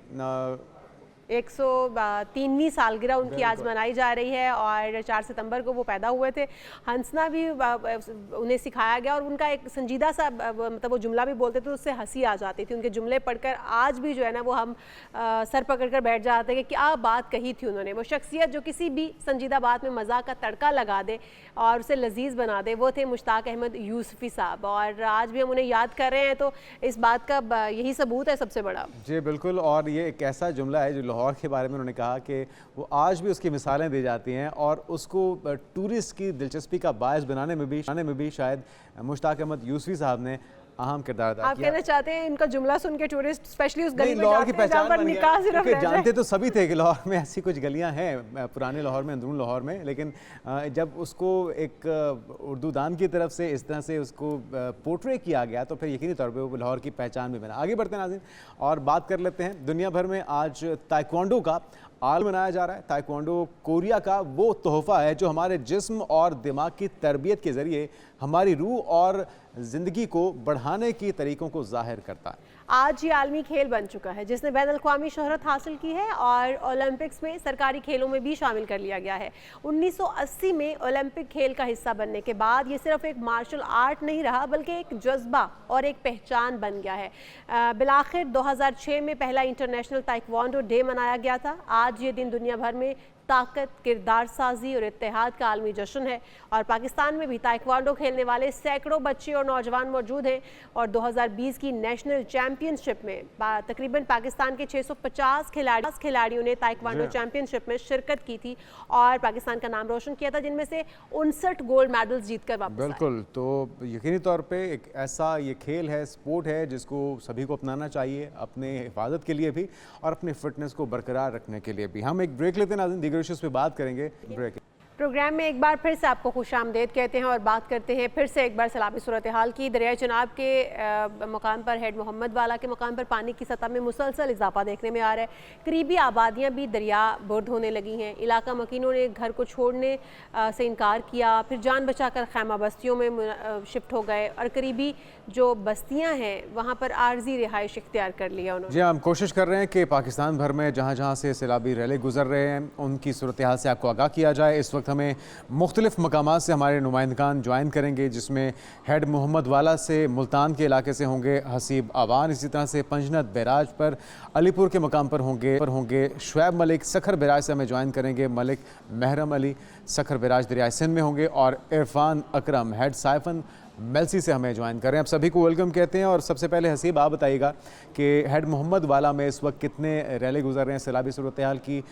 Speaker 1: 103वीं सालगिरह उनकी आज मनाई जा रही है और 4 सितंबर को वो पैदा हुए थे। हंसना भी उन्हें सिखाया गया और उनका एक संजीदा सा मतलब वो जुमला भी बोलते थे, उससे हंसी आ जाती थी। उनके जुमले पढ़कर आज भी जो है ना वो हम सर पकड़ कर बैठ जाते हैं कि क्या बात कही थी उन्होंने। वो शख्सियत जो किसी भी संजीदा बात में मजाक का तड़का लगा दे और उसे लजीज बना दे, वो थे मुश्ताक अहमद यूसुफ़ी साहब और आज भी हम उन्हें याद कर रहे हैं, तो इस बात का यही सबूत है सबसे बड़ा।
Speaker 2: जी बिल्कुल, और ये एक ऐसा जुमला है जो लाहौर के बारे में उन्होंने कहा कि वो आज भी उसकी मिसालें दी जाती हैं और उसको टूरिस्ट की दिलचस्पी का बायस बनाने में भी शायद मुश्ताक अहमद यूसुफ़ी साहब ने अहम किरदार अदा किया।
Speaker 1: आप कहना चाहते हैं इनका जुमला सुन के टूरिस्ट स्पेशली उस गली में
Speaker 2: लाहौर की
Speaker 1: जाते हैं जहाँ पर निकाह सिर्फ रह
Speaker 2: जानते तो सभी थे कि लाहौर में ऐसी कुछ गलियां हैं, पुराने लाहौर में, अंदरून लाहौर में, लेकिन जब उसको एक उर्दू दान की तरफ से इस तरह से उसको पोर्ट्रे किया गया तो फिर यकीनी तौर पर वो लाहौर की पहचान भी बना। आगे बढ़ते हैं नाज़रीन और बात कर लेते हैं, दुनिया भर में आज ताइक्वांडो का आल मनाया जा रहा है। ताइक्वांडो कोरिया का वो तोहफ़ा है जो हमारे जिस्म और दिमाग की तरबियत के ज़रिए हमारी रूह और ज़िंदगी को बढ़ाने की तरीक़ों को ज़ाहिर करता है।
Speaker 1: आज ये आलमी खेल बन चुका है जिसने बैनुल-अक़वामी शोहरत हासिल की है और ओलंपिक्स में सरकारी खेलों में भी शामिल कर लिया गया है। 1980 में ओलंपिक खेल का हिस्सा बनने के बाद ये सिर्फ एक मार्शल आर्ट नहीं रहा बल्कि एक जज्बा और एक पहचान बन गया है। बिलाखिर 2006 में पहला इंटरनेशनल ताइक्वांडो डे मनाया गया था। आज ये दिन दुनिया भर में ताकत, किरदार साजी और इत्तेहाद का आलमी जश्न है और पाकिस्तान में भी ताइक्वांडो खेलने वाले सैकड़ों बच्चे और नौजवान मौजूद हैं और 2020 की नेशनल चैम्पियनशिप में तकरीबन पाकिस्तान के 650 खिलाड़ियों ने ताइक्वांडो चैम्पियनशिप में शिरकत की थी और पाकिस्तान का नाम रोशन किया था, जिनमें से 59 गोल्ड मेडल्स जीतकर वापस आए।
Speaker 2: बिल्कुल, तो यकीनी तौर पे एक ऐसा ये खेल है, स्पोर्ट है जिसको सभी को अपनाना चाहिए, अपने हिफाजत के लिए भी और अपने फिटनेस को बरकरार रखने के लिए भी। हम एक ब्रेक लेते हैं, दीगर इश्यूज़ पे बात करेंगे। ब्रेक।
Speaker 1: प्रोग्राम में एक बार फिर से आपको खुशामदीद कहते हैं और बात करते हैं फिर से एक बार सैलाबी सूरत हाल की। दरियाए चनाब के मकाम पर, हेड मोहम्मद वाला के मकाम पर पानी की सतह में मुसलसल इजाफा देखने में आ रहा है। करीबी आबादियाँ भी दरिया बुर्द होने लगी हैं। इलाका मकीनों ने घर को छोड़ने से इनकार किया, फिर जान बचाकर खैमा बस्तियों में शिफ्ट हो गए और करीबी जो बस्तियाँ हैं वहाँ पर आर्जी रिहाइश इख्तियार कर लिया उन्होंने।
Speaker 2: जी, हम कोशिश कर रहे हैं कि पाकिस्तान भर में जहाँ जहाँ से सैलाबी रैली गुजर रहे हैं उनकी सूरत हाल से आपको आगाह किया जाए। इस वक्त हमें मुख्तलिफ मकामात से हमारे नुमाइंदगान ज्वाइन करेंगे, जिसमें हेड मोहम्मद वाला से मुल्तान के इलाके से होंगे हसीब आवान, इसी तरह से पंजनत बैराज पर अलीपुर के मकाम पर होंगे शुएब मलिक, सखर बैराज से हमें ज्वाइन करेंगे मलिक महरम अली, सखर बैराज दरिया सिंध में होंगे और इरफान अकरम हेड साइफन मेलसी से हमें ज्वाइन कर रहे हैं। आप सभी को वेलकम कहते हैं और सबसे पहले हसीब आप बताइएगा कि हेड मोहम्मद वाला में इस वक्त कितने रैली गुजर रहे हैं, सैलाबी सूरत हाल की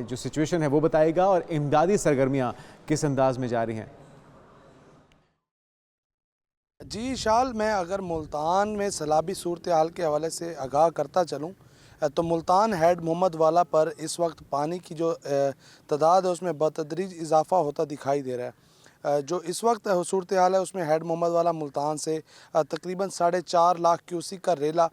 Speaker 2: जो सिचुएशन है वो बताइएगा और इमदादी सरगर्मियाँ किस अंदाज में जारी हैं।
Speaker 13: जी शाल, मैं अगर मुल्तान में सैलाबी सूरत हाल के हवाले से आगाह करता चलूँ तो मुल्तान हेड मोहम्मद वाला पर इस वक्त पानी की जो तादाद है उसमें बतदरीज इजाफ़ा होता दिखाई दे रहा है। जो इस वक्त सूरत हाल है उसमें हेड मोहम्मद वाला मुल्तान से तकरीबन 4.5 लाख क्यूसिक का रेला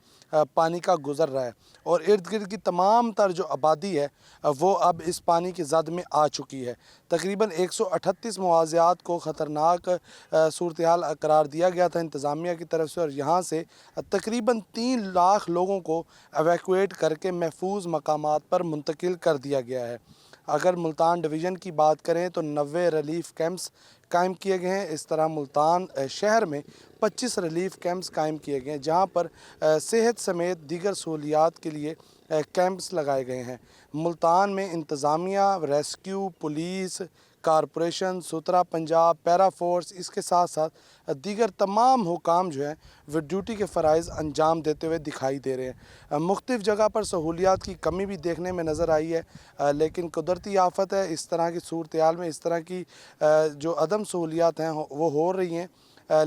Speaker 13: पानी का गुजर रहा है और इर्द गिर्द की तमाम तर जो आबादी है वो अब इस पानी की जद में आ चुकी है। तकरीबन 138 मुआवज़ात को ख़तरनाक सूरत हाल करार दिया गया था इंतज़ामिया की तरफ से और यहाँ से तकरीबन 3 लाख लोगों को एवैक्यूएट करके महफूज मकामात पर मुंतकिल कर दिया गया है। अगर मुल्तान डिवीज़न की बात करें तो 90 रिलीफ कैंप्स कायम किए गए हैं। इस तरह मुल्तान शहर में 25 रिलीफ कैंप्स कायम किए गए हैं जहां पर सेहत समेत दीगर सहूलियात के लिए कैंप्स लगाए गए हैं। मुल्तान में इंतज़ामिया, rescue, police, corporation, Suthra Punjab, para force, इसके साथ साथ दीगर तमाम हुकाम जो हैं वो ड्यूटी के फ़राइज़ अंजाम देते हुए दिखाई दे रहे हैं। मुख्तलिफ़ जगह पर सहूलियात की कमी भी देखने में नज़र आई है, लेकिन कुदरती आफत है। इस तरह की सूरत हाल में इस तरह की जो अदम सहूलियात हैं वो हो रही हैं,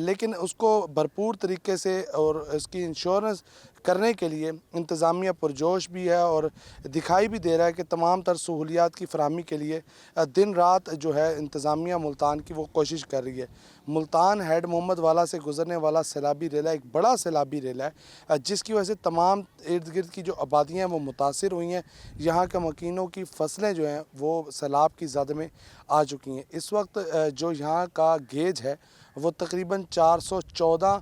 Speaker 13: लेकिन उसको भरपूर तरीके से और इसकी इंश्योरेंस करने के लिए इंतज़ामिया पुरजोश भी है और दिखाई भी दे रहा है कि तमाम तर सहूलियात की फराहमी के लिए दिन रात जो है इंतज़ामिया मुल्तान की वो कोशिश कर रही है। मुल्तान हेड मोहम्मद वाला से गुज़रने वाला सैलाबी रेला एक बड़ा सैलाबी रेला है जिसकी वजह से तमाम इर्द गिर्द की जो आबादियाँ हैं वो मुतासिर हुई हैं। यहाँ के मकीनों की फसलें जो हैं वो सैलाब की ज़द में आ चुकी हैं। इस वक्त जो यहाँ का गेज है वो तकरीबन 414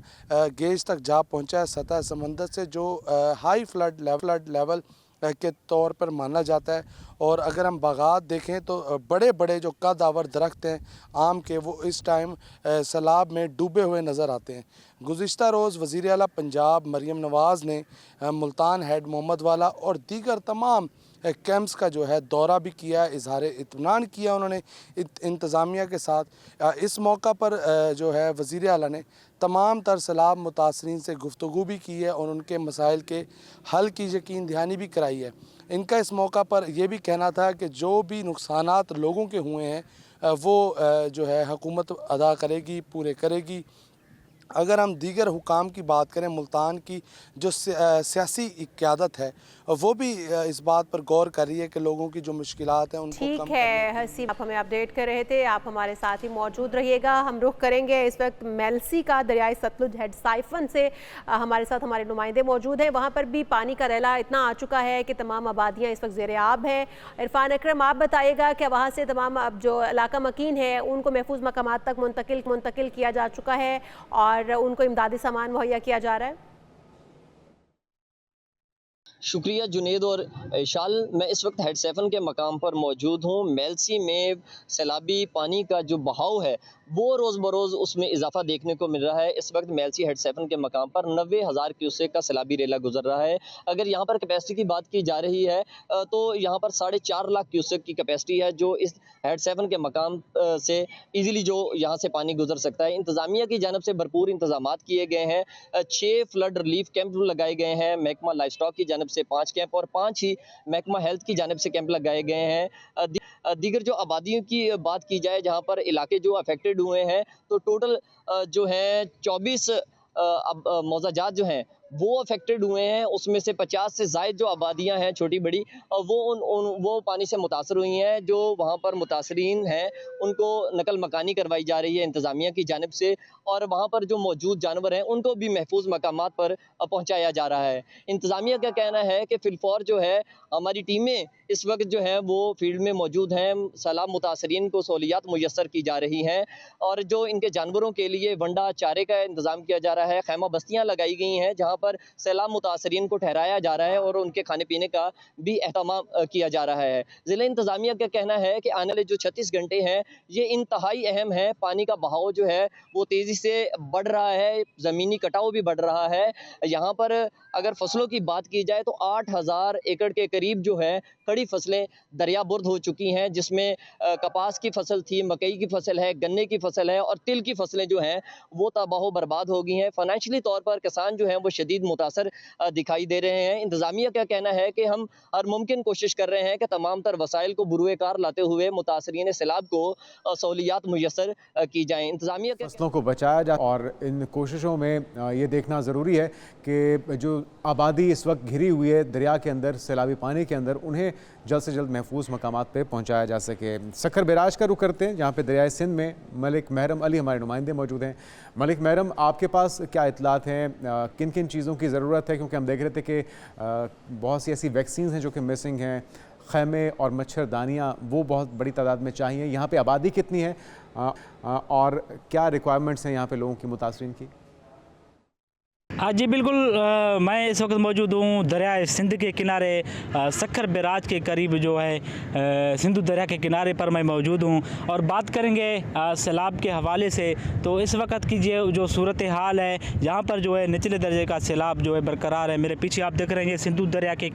Speaker 13: गेज तक जा पहुँचा है सतह समंदर से, जो हाई फ्लड लेवल के तौर पर माना जाता है। और अगर हम बागात देखें तो बड़े बड़े जो कदावर दरख्त हैं आम के वो इस टाइम सैलाब में डूबे हुए नज़र आते हैं। गुज़िश्ता रोज़ वज़ीर आला पंजाब मरियम नवाज़ ने मुल्तान हेड मोहम्मद वाला और दीगर तमाम कैंप्स का जो है दौरा भी किया, इजहार इत्मीनान किया उन्होंने इंतज़ामिया के साथ। इस मौका पर जो है वज़ीर आला ने तमाम तर सैलाब मुतासरीन से गुफ्तगू भी की है और उनके मसाइल के हल की यकीन दहानी भी कराई है। इनका इस मौका पर यह भी कहना था कि जो भी नुकसानात लोगों के हुए हैं वो जो है हुकूमत अदा करेगी, पूरे करेगी। अगर हम दीगर हुकाम की बात करें, मुल्तान की जो सियासी क़यादत है वो भी इस बात पर गौर कर रही है कि लोगों की जो मुश्किलात हैं उनको
Speaker 1: ठीक है। हसीब, आप हमें अपडेट कर रहे थे, आप हमारे साथ ही मौजूद रहिएगा। हम रुख करेंगे इस वक्त मेलसी का, दरियाई सतलुज हेड साइफन से हमारे साथ हमारे नुमाइंदे मौजूद हैं। वहाँ पर भी पानी का रेला इतना आ चुका है कि तमाम आबादियाँ इस वक्त ज़ेर-ए-आब हैं। इरफान अकरम, आप बताइएगा कि वहाँ से तमाम अब जो इलाका मकीन है उनको महफूज मकामात तक मुंतकिल किया जा चुका है और उनको इमदादी सामान मुहैया किया जा रहा है?
Speaker 14: शुक्रिया जुनेद और शाल। मैं इस वक्त हेड सेवन के मकाम पर मौजूद हूँ। मेलसी में सैलाबी पानी का जो बहाव है वो रोज़ बरोज़ उसमें इजाफा देखने को मिल रहा है। इस वक्त मेलसी हेड सेवन के मकाम पर 90,000 क्यूसेक का सैलाबी रेला गुजर रहा है। अगर यहाँ पर कैपेसिटी की बात की जा रही है तो यहाँ पर 4.5 लाख क्यूसेक की कैपेसिटी है जो इस हेड सेवन के मकाम से इजीली जो यहाँ से पानी गुजर सकता है। इंतज़ामिया की जानब से भरपूर इंतजामात किए गए हैं। 6 फ्लड रिलीफ कैंप लगाए गए हैं। महकमा लाइफ स्टॉक की जानब से 5 कैंप और 5 ही महकमा हेल्थ की जानब से कैंप लगाए गए हैं। दीगर जो आबादियों की बात की जाए जहाँ पर इलाके जो अफेक्टेड हुए हैं तो टोटल जो है 24 मौजाजात जो हैं वो अफेक्टेड हुए हैं। उसमें से 50 से ज़ायद जो आबादियां हैं छोटी बड़ी वो पानी से मुतासर हुई हैं। जो वहाँ पर मुतासरीन हैं उनको नकल मकानी करवाई जा रही है इंतज़ामिया की जानिब से और वहाँ पर जो मौजूद जानवर हैं उनको भी महफूज मकामात पर पहुँचाया जा रहा है। इंतज़ामिया का कहना है कि फिलफौर जो है हमारी टीमें इस वक्त जो है वो फील्ड में मौजूद हैं। सैलाब मुतासरीन को सहूलियात मुयस्सर की जा रही हैं और जो इनके जानवरों के लिए वंडा चारे का इंतज़ाम किया जा रहा है। खैमा बस्तियाँ लगाई गई हैं जहाँ पर सैलाब मुतासरीन को ठहराया जा रहा है और उनके खाने पीने का भी एहतमाम किया जा रहा है। ज़िला इंतज़ामिया का कहना है कि आने वाले जो 36 घंटे हैं ये इंतहाई अहम है। पानी का बहाव जो है वो तेज़ी से बढ़ रहा है, ज़मीनी कटाव भी बढ़ रहा है। यहाँ पर अगर फसलों की बात की जाए तो 8,000 एकड़ के करीब जो है खड़ी फसलें दरियाबुर्द हो चुकी हैं, जिसमें कपास की फसल थी, मकई की फसल है, गन्ने की फसल है और तिल की फसलें जो हैं वो तबाह बर्बाद हो गई हैं। फाइनेंशियली तौर पर किसान जो हैं वो शदीद मुतासर दिखाई दे रहे हैं। इंतज़ामिया का कहना है कि हम हर मुमकिन कोशिश कर रहे हैं कि तमाम तर वसाइल को बुरुए कार लाते हुए मुतासरीन सैलाब को सहूलियात मुयस्सर की जाएँ। इंतज़ामिया के
Speaker 2: फसलों को बचाया जाए और इन कोशिशों में ये देखना ज़रूरी है कि जो आबादी इस वक्त घिरी हुई है दरिया के अंदर, सैलाबी पानी के अंदर, उन्हें जल्द से जल्द महफूज मकामात पे पहुंचाया जा सके। सक्खर बैराज का रुख करते हैं जहां पे दरियाए सिंध में मलिक महरम अली हमारे नुमाइंदे मौजूद हैं। मलिक महरम, आपके पास क्या इतलात हैं, किन किन चीज़ों की ज़रूरत है, क्योंकि हम देख रहे थे कि बहुत सी ऐसी वैक्सीन हैं जो कि मिसिंग हैं, खैमे और मच्छरदानियाँ वो बहुत बड़ी तादाद में चाहिए। यहाँ पे आबादी कितनी है और क्या रिक्वायरमेंट्स हैं यहाँ पे लोगों की, मुतासरीन की?
Speaker 15: हाँ जी बिल्कुल, मैं इस वक्त मौजूद हूँ दरिया सिंध के किनारे, सक्खर बैराज के करीब जो है सिंधु दरिया के किनारे पर मैं मौजूद हूँ और बात करेंगे सैलाब के हवाले से। तो इस वक्त की जो सूरत हाल है यहाँ पर जो है निचले दर्जे का सैलाब जो है बरकरार है। मेरे पीछे आप देख रहे हैं सिंधु दरिया के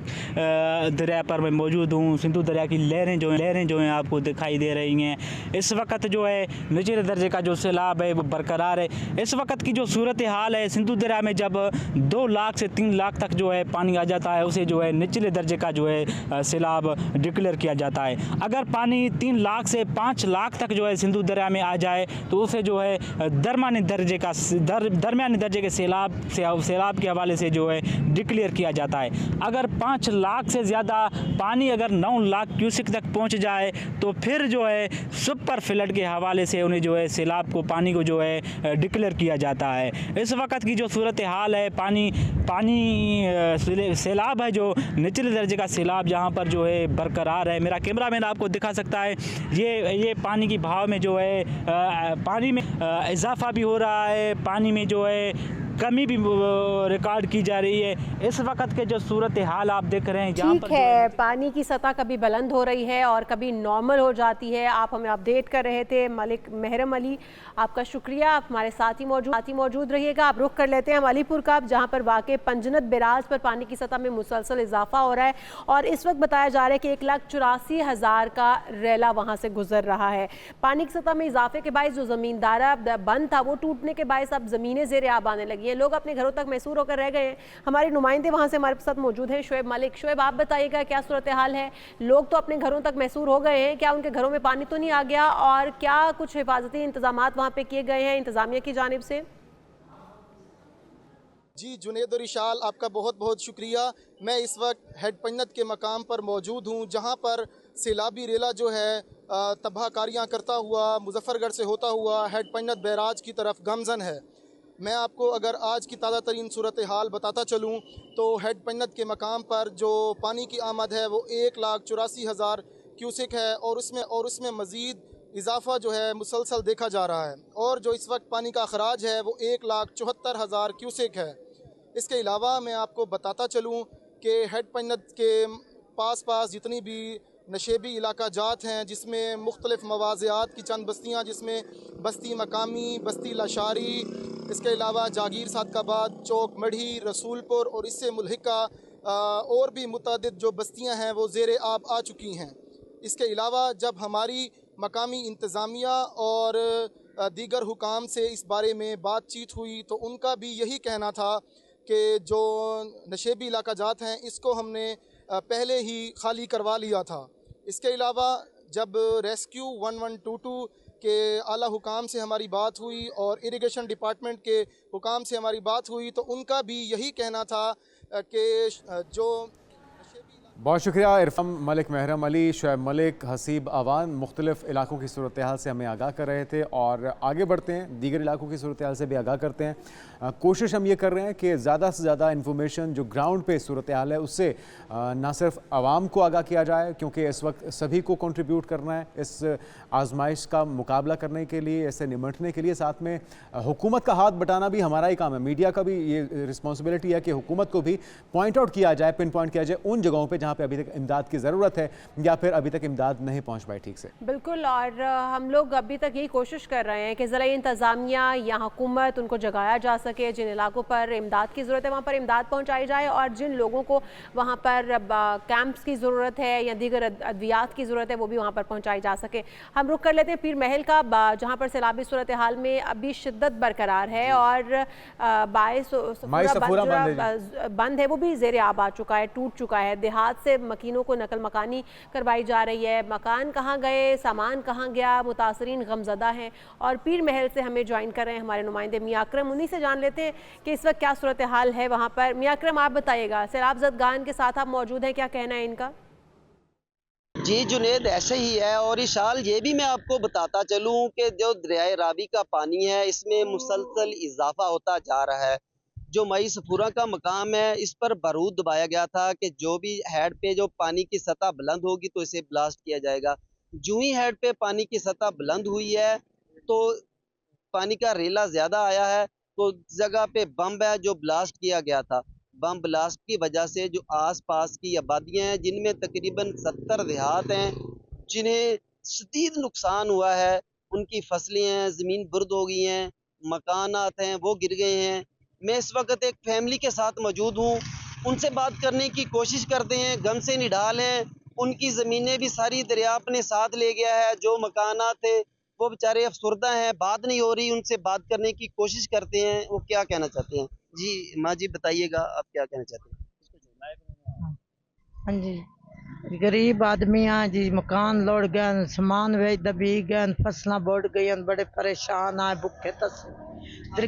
Speaker 15: दरिया पर मैं मौजूद हूँ। सिंधु दरिया की लहरें जो हैं आपको दिखाई दे रही हैं। इस वक्त जो है निचले दर्जे का जो सैलाब है वो बरकरार है। इस वक्त की जो सूरत हाल है सिंधु दरिया में, जब 2 लाख से 3 लाख तक जो है पानी आ जाता है उसे जो है निचले दर्जे का जो है सैलाब डिक्लेयर किया जाता है। अगर पानी 3 लाख से 5 लाख तक जो है सिंधु दरिया में आ जाए तो उसे जो है दरमियानी दर्जे के सैलाब के हवाले से जो है डिक्लेयर किया जाता है। अगर 5 लाख से ज़्यादा पानी अगर 9 लाख क्यूसिक तक पहुँच जाए तो फिर जो है सुपर फ्लड के हवाले से उन्हें जो है सैलाब को पानी को जो है डिक्लेयर किया जाता है। इस वक्त की जो सूरत हाल है, पानी सैलाब है जो निचले दर्जे का सैलाब जहाँ पर जो है बरकरार है। मेरा कैमरामैन आपको दिखा सकता है ये पानी की बहाव में जो है पानी में इजाफा भी हो रहा है, पानी में जो है कमी भी रिकॉर्ड की जा रही है। इस वक्त के जो सूरत हाल आप देख रहे हैं
Speaker 1: ठीक है, पानी की सतह कभी बुलंद हो रही है और कभी नॉर्मल हो जाती है। आप हमें अपडेट कर रहे थे मलिक महरम अली, आपका शुक्रिया। आप हमारे साथ ही मौजूद रहिएगा। आप रुख कर लेते हैं अलीपुर का, जहां पर वाक़ पंजनत बैराज पर पानी की सतह में मुसलसल इजाफा हो रहा है और इस वक्त बताया जा रहा है कि 1,84,000 का रैला वहां से गुजर रहा है। पानी की सतह में इजाफे के बायस जो ज़मींदारा बंद था वो टूटने के बायस अब ज़मीनें ज़ेर आब आने लगी हैं। लोग अपने घरों तक मैसूर होकर रह गए हैं। हमारे नुमाइंदे वहां से हमारे साथ मौजूद हैं, शुएब मलिक। शुएब, आप बताइएगा क्या सूरत हाल है? लोग तो अपने घरों तक मैसूर हो गए हैं, क्या उनके घरों में पानी तो नहीं आ गया और क्या कुछ हिफाजती इंतजाम वहां पे किए गए हैं इंतजामिया की जानिब से?
Speaker 16: जी जुनेद और इशाल, आपका बहुत बहुत शुक्रिया। मैं इस वक्त हेड पंजनत के मकाम पर मौजूद हूँ जहाँ पर सैलाबी रेला जो है तबाहकारियाँ करता हुआ मुजफ्फरगढ़ से होता हुआ हेड पंजनत बैराज की तरफ गमजन है। मैं आपको अगर आज की ताज़ा तरीन सूरत हाल बताता चलूँ तो हेड पंजनत के मकाम पर जो पानी की आमद है वो 1,84,000 क्यूसिक है और उसमें मज़ीद इजाफा जो है मुसलसल देखा जा रहा है और जो इस वक्त पानी का अखराज है वो 1,74,000 क्यूसिक है। इसके अलावा मैं आपको बताता चलूँ कि हेड पंजनत के पास जितनी भी नशेबी इलाका जात हैं जिसमें मुख्तलिफ मवाज़ियात की चंद बस्तियाँ, जिसमें बस्ती मकामी, बस्ती लाशारी, इसके अलावा जागीर सादकाबाद, चौक मढ़ी, रसूलपुर और इससे मुल्हिका और भी मुतअद्दिद जो बस्तियाँ हैं वो ज़ेर आब आ चुकी हैं। इसके अलावा जब हमारी मकामी इंतज़ामिया और दीगर हुकाम से इस बारे में बातचीत हुई तो उनका भी यही कहना था कि जो नशेबी इलाका जात हैं इसको हमने पहले ही खाली करवा लिया था। इसके अलावा जब रेस्क्यू 1122 के आला हुकाम से हमारी बात हुई और इरिगेशन डिपार्टमेंट के हुकाम से हमारी बात हुई तो उनका भी यही कहना था कि जो
Speaker 2: बहुत शुक्रिया इरफान मलिक महरम अली, शुएब मलिक, हसीब अवान मुख्तलिफ़ इलाकों की सूरत हाल से हमें आगाह कर रहे थे और आगे बढ़ते हैं, दीगर इलाकों की सूरत हाल से भी आगाह करते हैं। कोशिश हम ये कर रहे हैं कि ज़्यादा से ज़्यादा इन्फॉर्मेशन जो ग्राउंड पे सूरत हाल है उससे ना सिर्फ आवाम को आगाह किया जाए, क्योंकि इस वक्त सभी को कंट्रीब्यूट करना है इस आजमाइश का मुकाबला करने के लिए, इससे निमटने के लिए। साथ में हुकूमत का हाथ बटाना भी हमारा ही काम है, मीडिया का भी ये रिस्पॉन्सिबिलिटी है कि हुकूमत को भी पॉइंट आउट किया जाए, पिन पॉइंट किया जाए उन जगहों पर जहाँ जहाँ पे अभी तक इमदाद की ज़रूरत है या फिर अभी तक इमदाद नहीं पहुँच पाई ठीक से?
Speaker 1: बिल्कुल, और हम लोग अभी तक यही कोशिश कर रहे हैं कि ज़रा इंतज़ामिया या हुकूमत उनको जगाया जा सके, जिन इलाकों पर इमदाद की ज़रूरत है वहाँ पर इमदाद पहुँचाई जाए, और जिन लोगों को वहाँ पर कैंप्स की ज़रूरत है या दीगर अद्वियात की ज़रूरत है वो भी वहाँ पर पहुँचाई जा सके। हम रुख कर लेते हैं पीर महल का, जहाँ पर सैलाबी सूरत हाल में अभी शिद्दत बरकरार है और बंद है, वो भी ज़ेर आब आ चुका है, टूट चुका है। देहात से मकीनों को नकल मकानी करवाई जा रही है। मकान कहाँ गए, सामान कहाँ गया, मुतासरीन गमज़दा हैं। और पीर महल से हमें ज्वाइन कर रहे हैं हमारे नुमाइंदे मियां अकरम, उन्हीं से जान लेते हैं कि इस वक्त क्या सूरत हाल है वहाँ पर। मियां अकरम, आप बताइएगा, सैलाब ज़दगान के साथ आप मौजूद हैं, क्या कहना है इनका?
Speaker 17: जी जुनेद, ऐसे ही है। और इस साल ये भी मैं आपको बताता चलूं कि जो दरियाए रावी का पानी है इसमें मुसलसल इजाफा होता जा रहा है। जो मई सफूरा का मकाम है इस पर बारूद दबाया गया था कि जो भी हेड पे जो पानी की सतह बुलंद होगी तो इसे ब्लास्ट किया जाएगा। जो ही हेड पे पानी की सतह बुलंद हुई है तो पानी का रेला ज़्यादा आया है, तो जगह पे बम है जो ब्लास्ट किया गया था। बम ब्लास्ट की वजह से जो आसपास की आबादियाँ हैं जिनमें तकरीबन 70 देहात हैं जिन्हें शदीद नुकसान हुआ है, उनकी फसलें हैं, ज़मीन बुर्द हो गई हैं, मकानात हैं वो गिर गए हैं। मैं इस वक्त एक फैमिली के साथ मौजूद हूँ, उनसे बात करने की कोशिश करते हैं। गम से निढाल हैं, उनकी ज़मीनें भी सारी दरिया अपने साथ ले गया है। जो मकानात थे वो बेचारे अफसरदा हैं, बात नहीं हो रही। उनसे बात करने की कोशिश करते हैं, वो क्या कहना चाहते हैं। जी माँ जी बताइएगा, आप क्या कहना चाहते हैं?
Speaker 18: हाँ जी, गरीब आदमी हैं जी, मकान लौट गए, सामान वेच दबी गए, फसलां बुड़ गई, बड़े परेशान आए, भुखे तस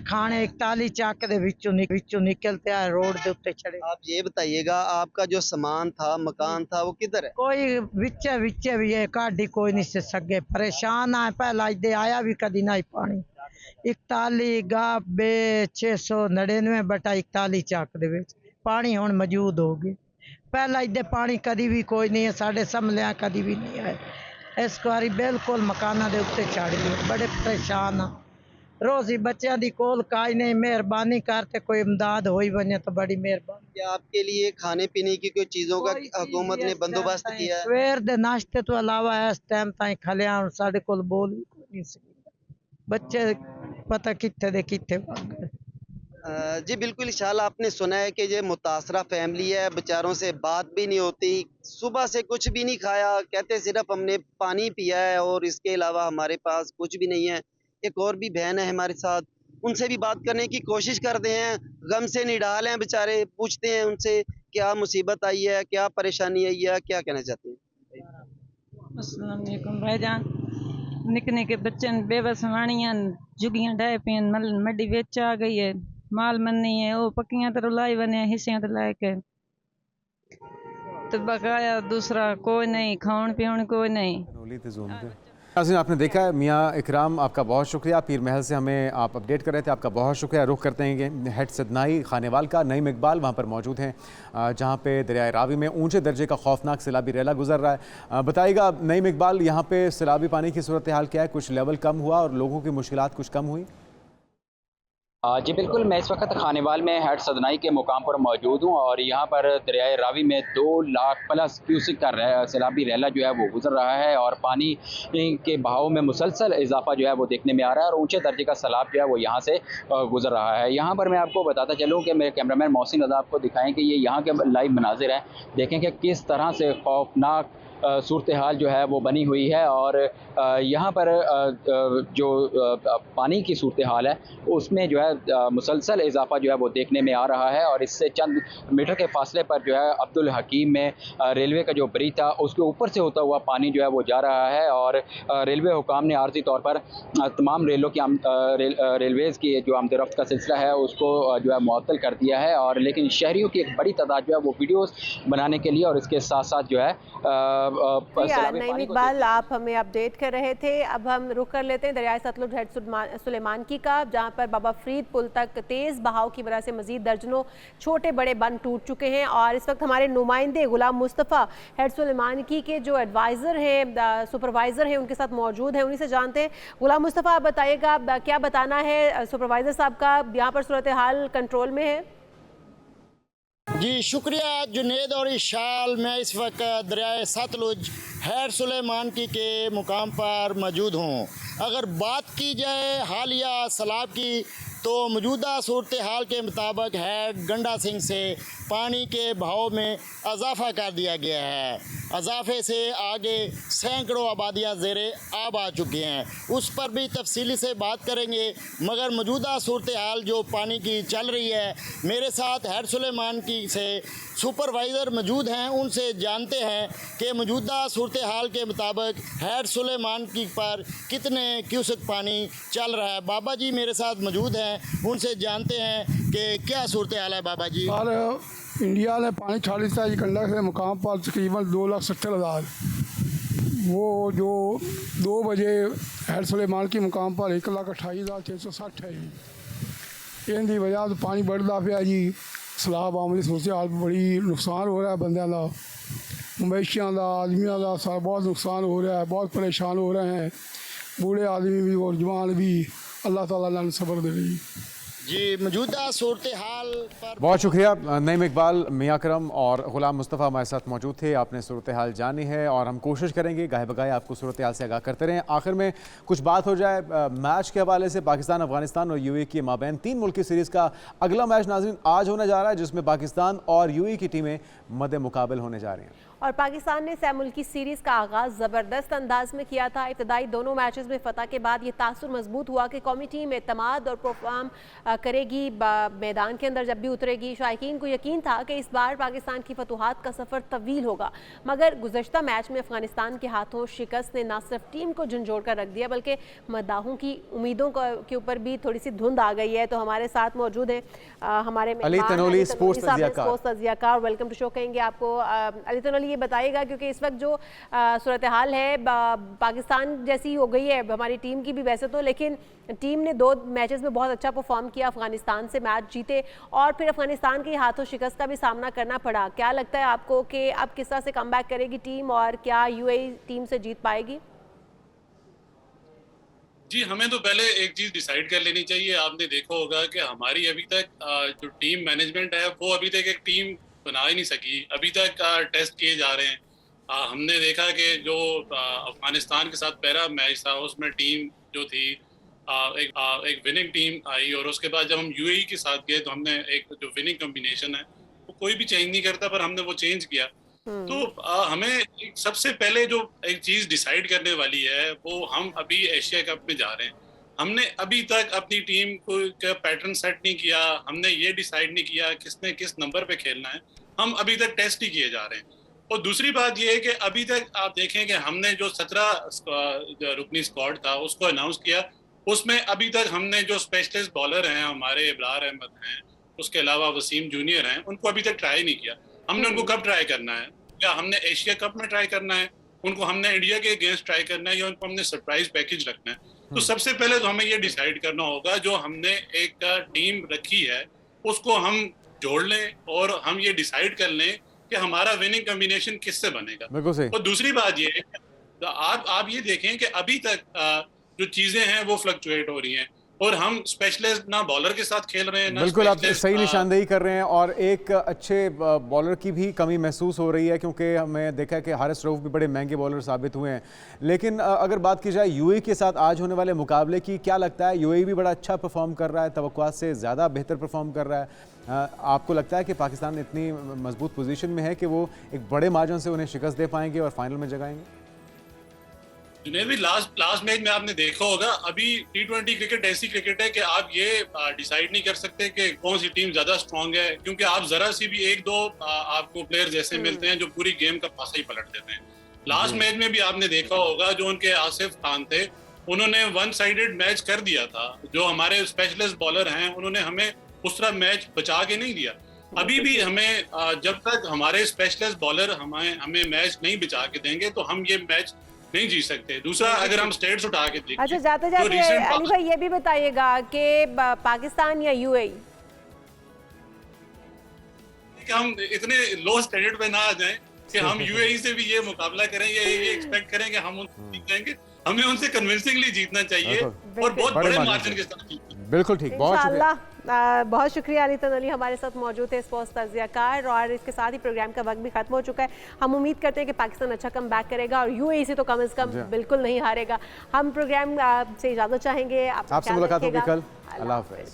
Speaker 18: खाने 41 चाक दे विचों निकलते आए, रोड दे उत्ते चढ़े।
Speaker 17: आप ये बताइएगा, आपका जो सामान था, मकान था, वो किधर है?
Speaker 18: कोई विचे भी है, काटी कोई नहीं से सके, परेशान आए। पहला इधे आया भी कदी नहीं पानी। 41 गाबे 699 बटा 41 चाक दे विच पानी हुण मौजूद हो गए। पहला इधे पानी कदी भी कोई नहीं है, साढ़े सामने कदी भी नहीं आए। इस बारी बिल्कुल मकाना दे उत्ते चढ़ गए, बड़े परेशान आ। रोजी बच्चों की कोल काई नहीं, मेहरबानी करते कोई इमदाद होई बने तो बड़ी मेहरबानी।
Speaker 17: क्या आपके लिए खाने पीने की कोई चीजों का हुकूमत ने बंदोबस्त किया है?
Speaker 18: सवेर दे नाश्ते तो अलावा इस टाइम ताई खलिया साढ़े कोल बोल नहीं सकते, बच्चे पता कितने दे कितने भाग गए।
Speaker 17: जी बिल्कुल, इंशाल्लाह आपने सुना है कि ये मुतासरा फैमिली है, बेचारों से बात भी नहीं होती, सुबह से कुछ भी नहीं खाया, कहते सिर्फ हमने पानी पिया है और इसके अलावा हमारे पास कुछ भी नहीं है। एक और भी बहन है हमारे साथ, उनसे भी बात करने की कोशिश करते हैं। गम से निडाल हैं बेचारे, पूछते हैं उनसे क्या मुसीबत आई है, क्या परेशानी आई है, क्या कहना चाहते हैं।
Speaker 19: अस्सलाम वालेकुम भाईजान, निके निके बच्चे बेबस वाणियां जुगियां डाए पिन मड्डी विच आ गई है, माल मन्नी है वो पक्कियां तो रुलाई बने हिस्सियां तो लाके तो बकाया दूसरा कोई नहीं, खान पीन कोई नहीं।
Speaker 2: नाज़रीन, आपने देखा है मियां इकराम, आपका बहुत शुक्रिया। पीर महल से हमें आप अपडेट कर रहे थे, आपका बहुत शुक्रिया। रुख करते हैं कि हेड सदनाई खानेवाल का नईम इकबाल वहाँ पर मौजूद हैं, जहाँ पे दरियाए रावी में ऊंचे दर्जे का खौफनाक सैलाबी रेला गुजर रहा है। बताइएगा नईम इकबाल, यहाँ पे सैलाबी पानी की सूरत हाल क्या है? कुछ लेवल कम हुआ और लोगों की मुश्किलात कुछ कम हुई?
Speaker 20: जी बिल्कुल, मैं इस वक्त खानेवाल में हेड सदनाई के मुकाम पर मौजूद हूँ और यहाँ पर दरियाए रावी में 2 लाख प्लस क्यूसिक का सैलाबी रेला जो है वो गुजर रहा है और पानी के बहाव में मुसलसल इजाफा जो है वो देखने में आ रहा है और ऊंचे दर्जे का सैलाब जो है वो यहाँ से गुजर रहा है। यहाँ पर मैं आपको बताता चलूँ कि मेरे कैमरामैन मोहसिन रज़ा आपको दिखाएँ कि ये यहाँ के लाइव मनाजिर हैं। देखें कि किस तरह से खौफनाक सूरत हाल जो है वो बनी हुई है और यहाँ पर जो पानी की सूरत हाल है उसमें जो है मुसलसल इजाफा जो है वो देखने में आ रहा है और इससे चंद मीटर के फासले पर जो है अब्दुल हकीम में रेलवे का जो ब्रिज था उसके ऊपर से होता हुआ पानी जो है वो जा रहा है और रेलवे हुकाम ने आर्जी तौर पर तमाम रेलों की रेलवेज़ की जो आमद-ओ-रफ्त का सिलसिला है उसको जो है मुअत्तल कर दिया है और लेकिन शहरियों की एक बड़ी तादाद जो है वो वीडियोज़ बनाने के लिए और इसके साथ साथ जो है
Speaker 1: नईम इकबाल, आप हमें अपडेट कर रहे थे। अब हम रुक कर लेते हैं दरियाए सतलुज हेड सुलेमानकी का, जहां पर बाबा फरीद पुल तक तेज़ बहाव की वजह से मजीद दर्जनों छोटे बड़े बंद टूट चुके हैं और इस वक्त हमारे नुमाइंदे गुलाम मुस्तफ़ा हेड सुलेमानकी के जो एडवाइज़र हैं, सुपरवाइज़र हैं, उनके साथ मौजूद हैं, उन्हीं से जानते हैं। गुलाम मुस्तफ़ा, आप बताइएगा क्या बताना है सुपरवाइज़र साहब का, यहाँ पर सूरत हाल कंट्रोल में है?
Speaker 21: जी शुक्रिया जुनेद और इशाल। मैं इस वक्त दरियाए सतलुज हैड सुलेमान के मुकाम पर मौजूद हूँ। अगर बात की जाए हालिया सैलाब की तो मौजूदा सूरत हाल के मुताबिक हैड गंडा सिंह से पानी के बहाव में इजाफ़ा कर दिया गया है। इजाफे से आगे सैकड़ों आबादियाँ ज़ेरे आब आ चुकी हैं, उस पर भी तफसीली से बात करेंगे। मगर मौजूदा सूरत हाल जो पानी की चल रही है, मेरे साथ हैड सुलेमान की से सुपरवाइज़र मौजूद हैं, उनसे जानते हैं कि मौजूदा सूरत हाल के मुताबिक हैड सुलेमान की पर कितने क्यूसेक पानी चल रहा है। बाबा जी मेरे साथ मौजूद हैं, उनसे जानते हैं कि क्या सूरत हाल है। बाबा जी,
Speaker 22: इंडिया ने पानी छाड़ी था गंडक के मुकाम पर तकरीबन 2,70,000। वो जो 2 बजे हैड सुलेमान के मुकाम पर 1,28,660 है। इनकी वजह तो पानी बढ़ता पाया जी। सैलाब आमदी सूरत हाल बड़ी नुकसान हो रहा है, बंदों का, मवेशियों का, आदमियों का सारा बहुत नुकसान हो रहा है, बहुत परेशान हो रहे हैं, बूढ़े आदमी भी और जवान भी। अल्लाह ताला ने सब्र दे रही
Speaker 21: जी। मौजूदा सूरत हाल पर
Speaker 2: बहुत शुक्रिया नईम इकबाल, मियां करम और ग़ुलाम मुस्तफ़ा हमारे साथ मौजूद थे। आपने सूरत हाल जानी है और हम कोशिश करेंगे गाहे बगाहे आपको सूरत हाल से आगाह करते रहें। आखिर में कुछ बात हो जाए मैच के हवाले से। पाकिस्तान, अफगानिस्तान और यूएई के माबैन 3 मुल्की सीरीज़ का अगला मैच नाज़रीन आज होने जा रहा है, जिसमें पाकिस्तान और यूएई की टीमें मद्दे मुकाबल होने जा रही हैं।
Speaker 1: और पाकिस्तान ने सह मुल्की सीरीज़ का आगाज़ ज़बरदस्त अंदाज में किया था। इब्तदाई दोनों मैचेस में फ़तह के बाद ये तासुर मजबूत हुआ कि कौमी टीम एतमाद और परफॉर्म करेगी मैदान के अंदर जब भी उतरेगी। शायकीन को यकीन था कि इस बार पाकिस्तान की फतूहात का सफ़र तवील होगा, मगर गुज़श्ता मैच में अफगानिस्तान के हाथों शिकस्त ने न सिर्फ टीम को झंझोड़ कर रख दिया, बल्कि मद्दाहों की उम्मीदों के ऊपर भी थोड़ी सी धुंध आ गई है। तो हमारे साथ मौजूद हैं हमारे
Speaker 2: अली तनोली, स्पोर्ट्स
Speaker 1: तजियाकार। वेलकम टू शो कहेंगे आपको। अली तनोली, ये बताइएगा क्योंकि इस वक्त जो सूरत हाल है पाकिस्तान जैसी हो गई है हमारी टीम की भी वैसे तो, लेकिन टीम ने 2 मैचेस में बहुत अच्छा परफॉर्म किया, अफगानिस्तान से मैच जीते और फिर अफगानिस्तान के हाथों शिकस्त का भी सामना करना पड़ा। क्या लगता है आपको कि अब किस तरह से कमबैक करेगी टीम और क्या यूएई टीम से जीत पाएगी?
Speaker 23: जी, हमें तो पहले एक चीज़ डिसाइड कर लेनी चाहिए। आपने देखा होगा कि हमारी अभी तक जो टीम मैनेजमेंट है वो अभी तक एक टीम बना ही नहीं सकी। अभी तक टेस्ट किए जा रहे हैं। हमने देखा कि जो अफगानिस्तान के साथ पहला मैच था उसमें टीम जो थी एक विनिंग टीम आई, और उसके बाद जब हम यूएई के साथ गए तो हमने एक जो विनिंग कॉम्बिनेशन है वो कोई भी चेंज नहीं करता, पर हमने वो चेंज किया। तो हमें सबसे पहले जो एक चीज़ डिसाइड करने वाली है वो हम अभी एशिया कप में जा रहे हैं। हमने अभी तक अपनी टीम को पैटर्न सेट नहीं किया, हमने ये डिसाइड नहीं किया किसने किस नंबर पे खेलना है। हम अभी तक टेस्ट ही किए जा रहे हैं। और दूसरी बात ये है कि अभी तक आप देखें कि हमने जो 17 रुकनी स्क्वाड था उसको अनाउंस किया, उसमें अभी तक हमने जो स्पेशलिस्ट बॉलर हैं हमारे इब्रार अहमद हैं, उसके अलावा वसीम जूनियर हैं, उनको अभी तक ट्राई नहीं किया। हमने उनको कब ट्राई करना है? क्या हमने एशिया कप में ट्राई करना है? उनको हमने इंडिया के अगेंस्ट ट्राई करना है या उनको हमने सरप्राइज पैकेज रखना है? तो सबसे पहले तो हमें ये डिसाइड करना होगा जो हमने एक टीम रखी है उसको हम जोड़ लें और हम ये डिसाइड कर लें कि हमारा विनिंग कॉम्बिनेशन किससे बनेगा।
Speaker 2: बिल्कुल सही।
Speaker 23: और दूसरी बात ये है आप ये देखें कि अभी तक जो चीजें हैं वो फ्लक्चुएट हो रही हैं और हम स्पेशलिस्ट ना बॉलर के साथ खेल रहे हैं।
Speaker 2: बिल्कुल आप सही निशानदेही कर रहे हैं और एक अच्छे बॉलर की भी कमी महसूस हो रही है, क्योंकि हमें देखा है कि हारिस रऊफ भी बड़े महंगे बॉलर साबित हुए हैं। लेकिन अगर बात की जाए यूएई के साथ आज होने वाले मुकाबले की, क्या लगता है यूएई भी बड़ा अच्छा परफॉर्म कर रहा है, तवक्कुआत से ज़्यादा बेहतर परफॉर्म कर रहा है? आपको लगता है कि पाकिस्तान इतनी मजबूत पोजीशन में है कि वो एक बड़े मार्जिन से उन्हें शिकस्त दे पाएंगे और फाइनल में जगाएंगे?
Speaker 23: जुनैद भी लास्ट मैच में आपने देखा होगा, अभी T20 क्रिकेट ऐसी क्रिकेट है कि आप ये डिसाइड नहीं कर सकते कि कौन सी टीम ज्यादा स्ट्रांग है, क्योंकि आप जरा सी भी 1-2 आपको प्लेयर जैसे मिलते हैं जो पूरी गेम का पासा ही पलट देते हैं। लास्ट मैच में भी आपने देखा होगा जो उनके आसिफ खान थे, उन्होंने 1 साइडेड मैच कर दिया था। जो हमारे स्पेशलिस्ट बॉलर हैं उन्होंने हमें उस तरह मैच बचा के नहीं दिया। अभी भी हमें जब तक हमारे स्पेशलिस्ट बॉलर हमें मैच नहीं बचा के देंगे तो हम ये मैच नहीं जीत सकते। दूसरा, अगर हम स्टेट्स उठा के देखें,
Speaker 1: अच्छा जाते जाते अली भाई ये भी बताइएगा कि पाकिस्तान या यूएई,
Speaker 23: हम इतने लो स्टैंडर्ड पे ना आ जाएं कि हम यूएई से भी ये मुकाबला करें या ये एक्सपेक्ट करें कि हम उनसे जीत जाएंगे। हमें उनसे कन्विंसिंगली जीतना चाहिए और बहुत बड़े मार्जिन के साथ।
Speaker 2: बिल्कुल ठीक, बहुत शुक्रिया।
Speaker 1: बहुत शुक्रिया अनीतन अली हमारे साथ मौजूद थे, स्पोर्ट्स तज्जियाकार। और इसके साथ ही प्रोग्राम का वक्त भी खत्म हो चुका है। हम उम्मीद करते हैं कि पाकिस्तान अच्छा कम बैक करेगा और यूएई से तो कम से कम बिल्कुल नहीं हारेगा। हम प्रोग्राम से इजाज़त चाहेंगे।
Speaker 2: आपसे मुलाकात होगी कल। अल्लाह हाफ़िज़।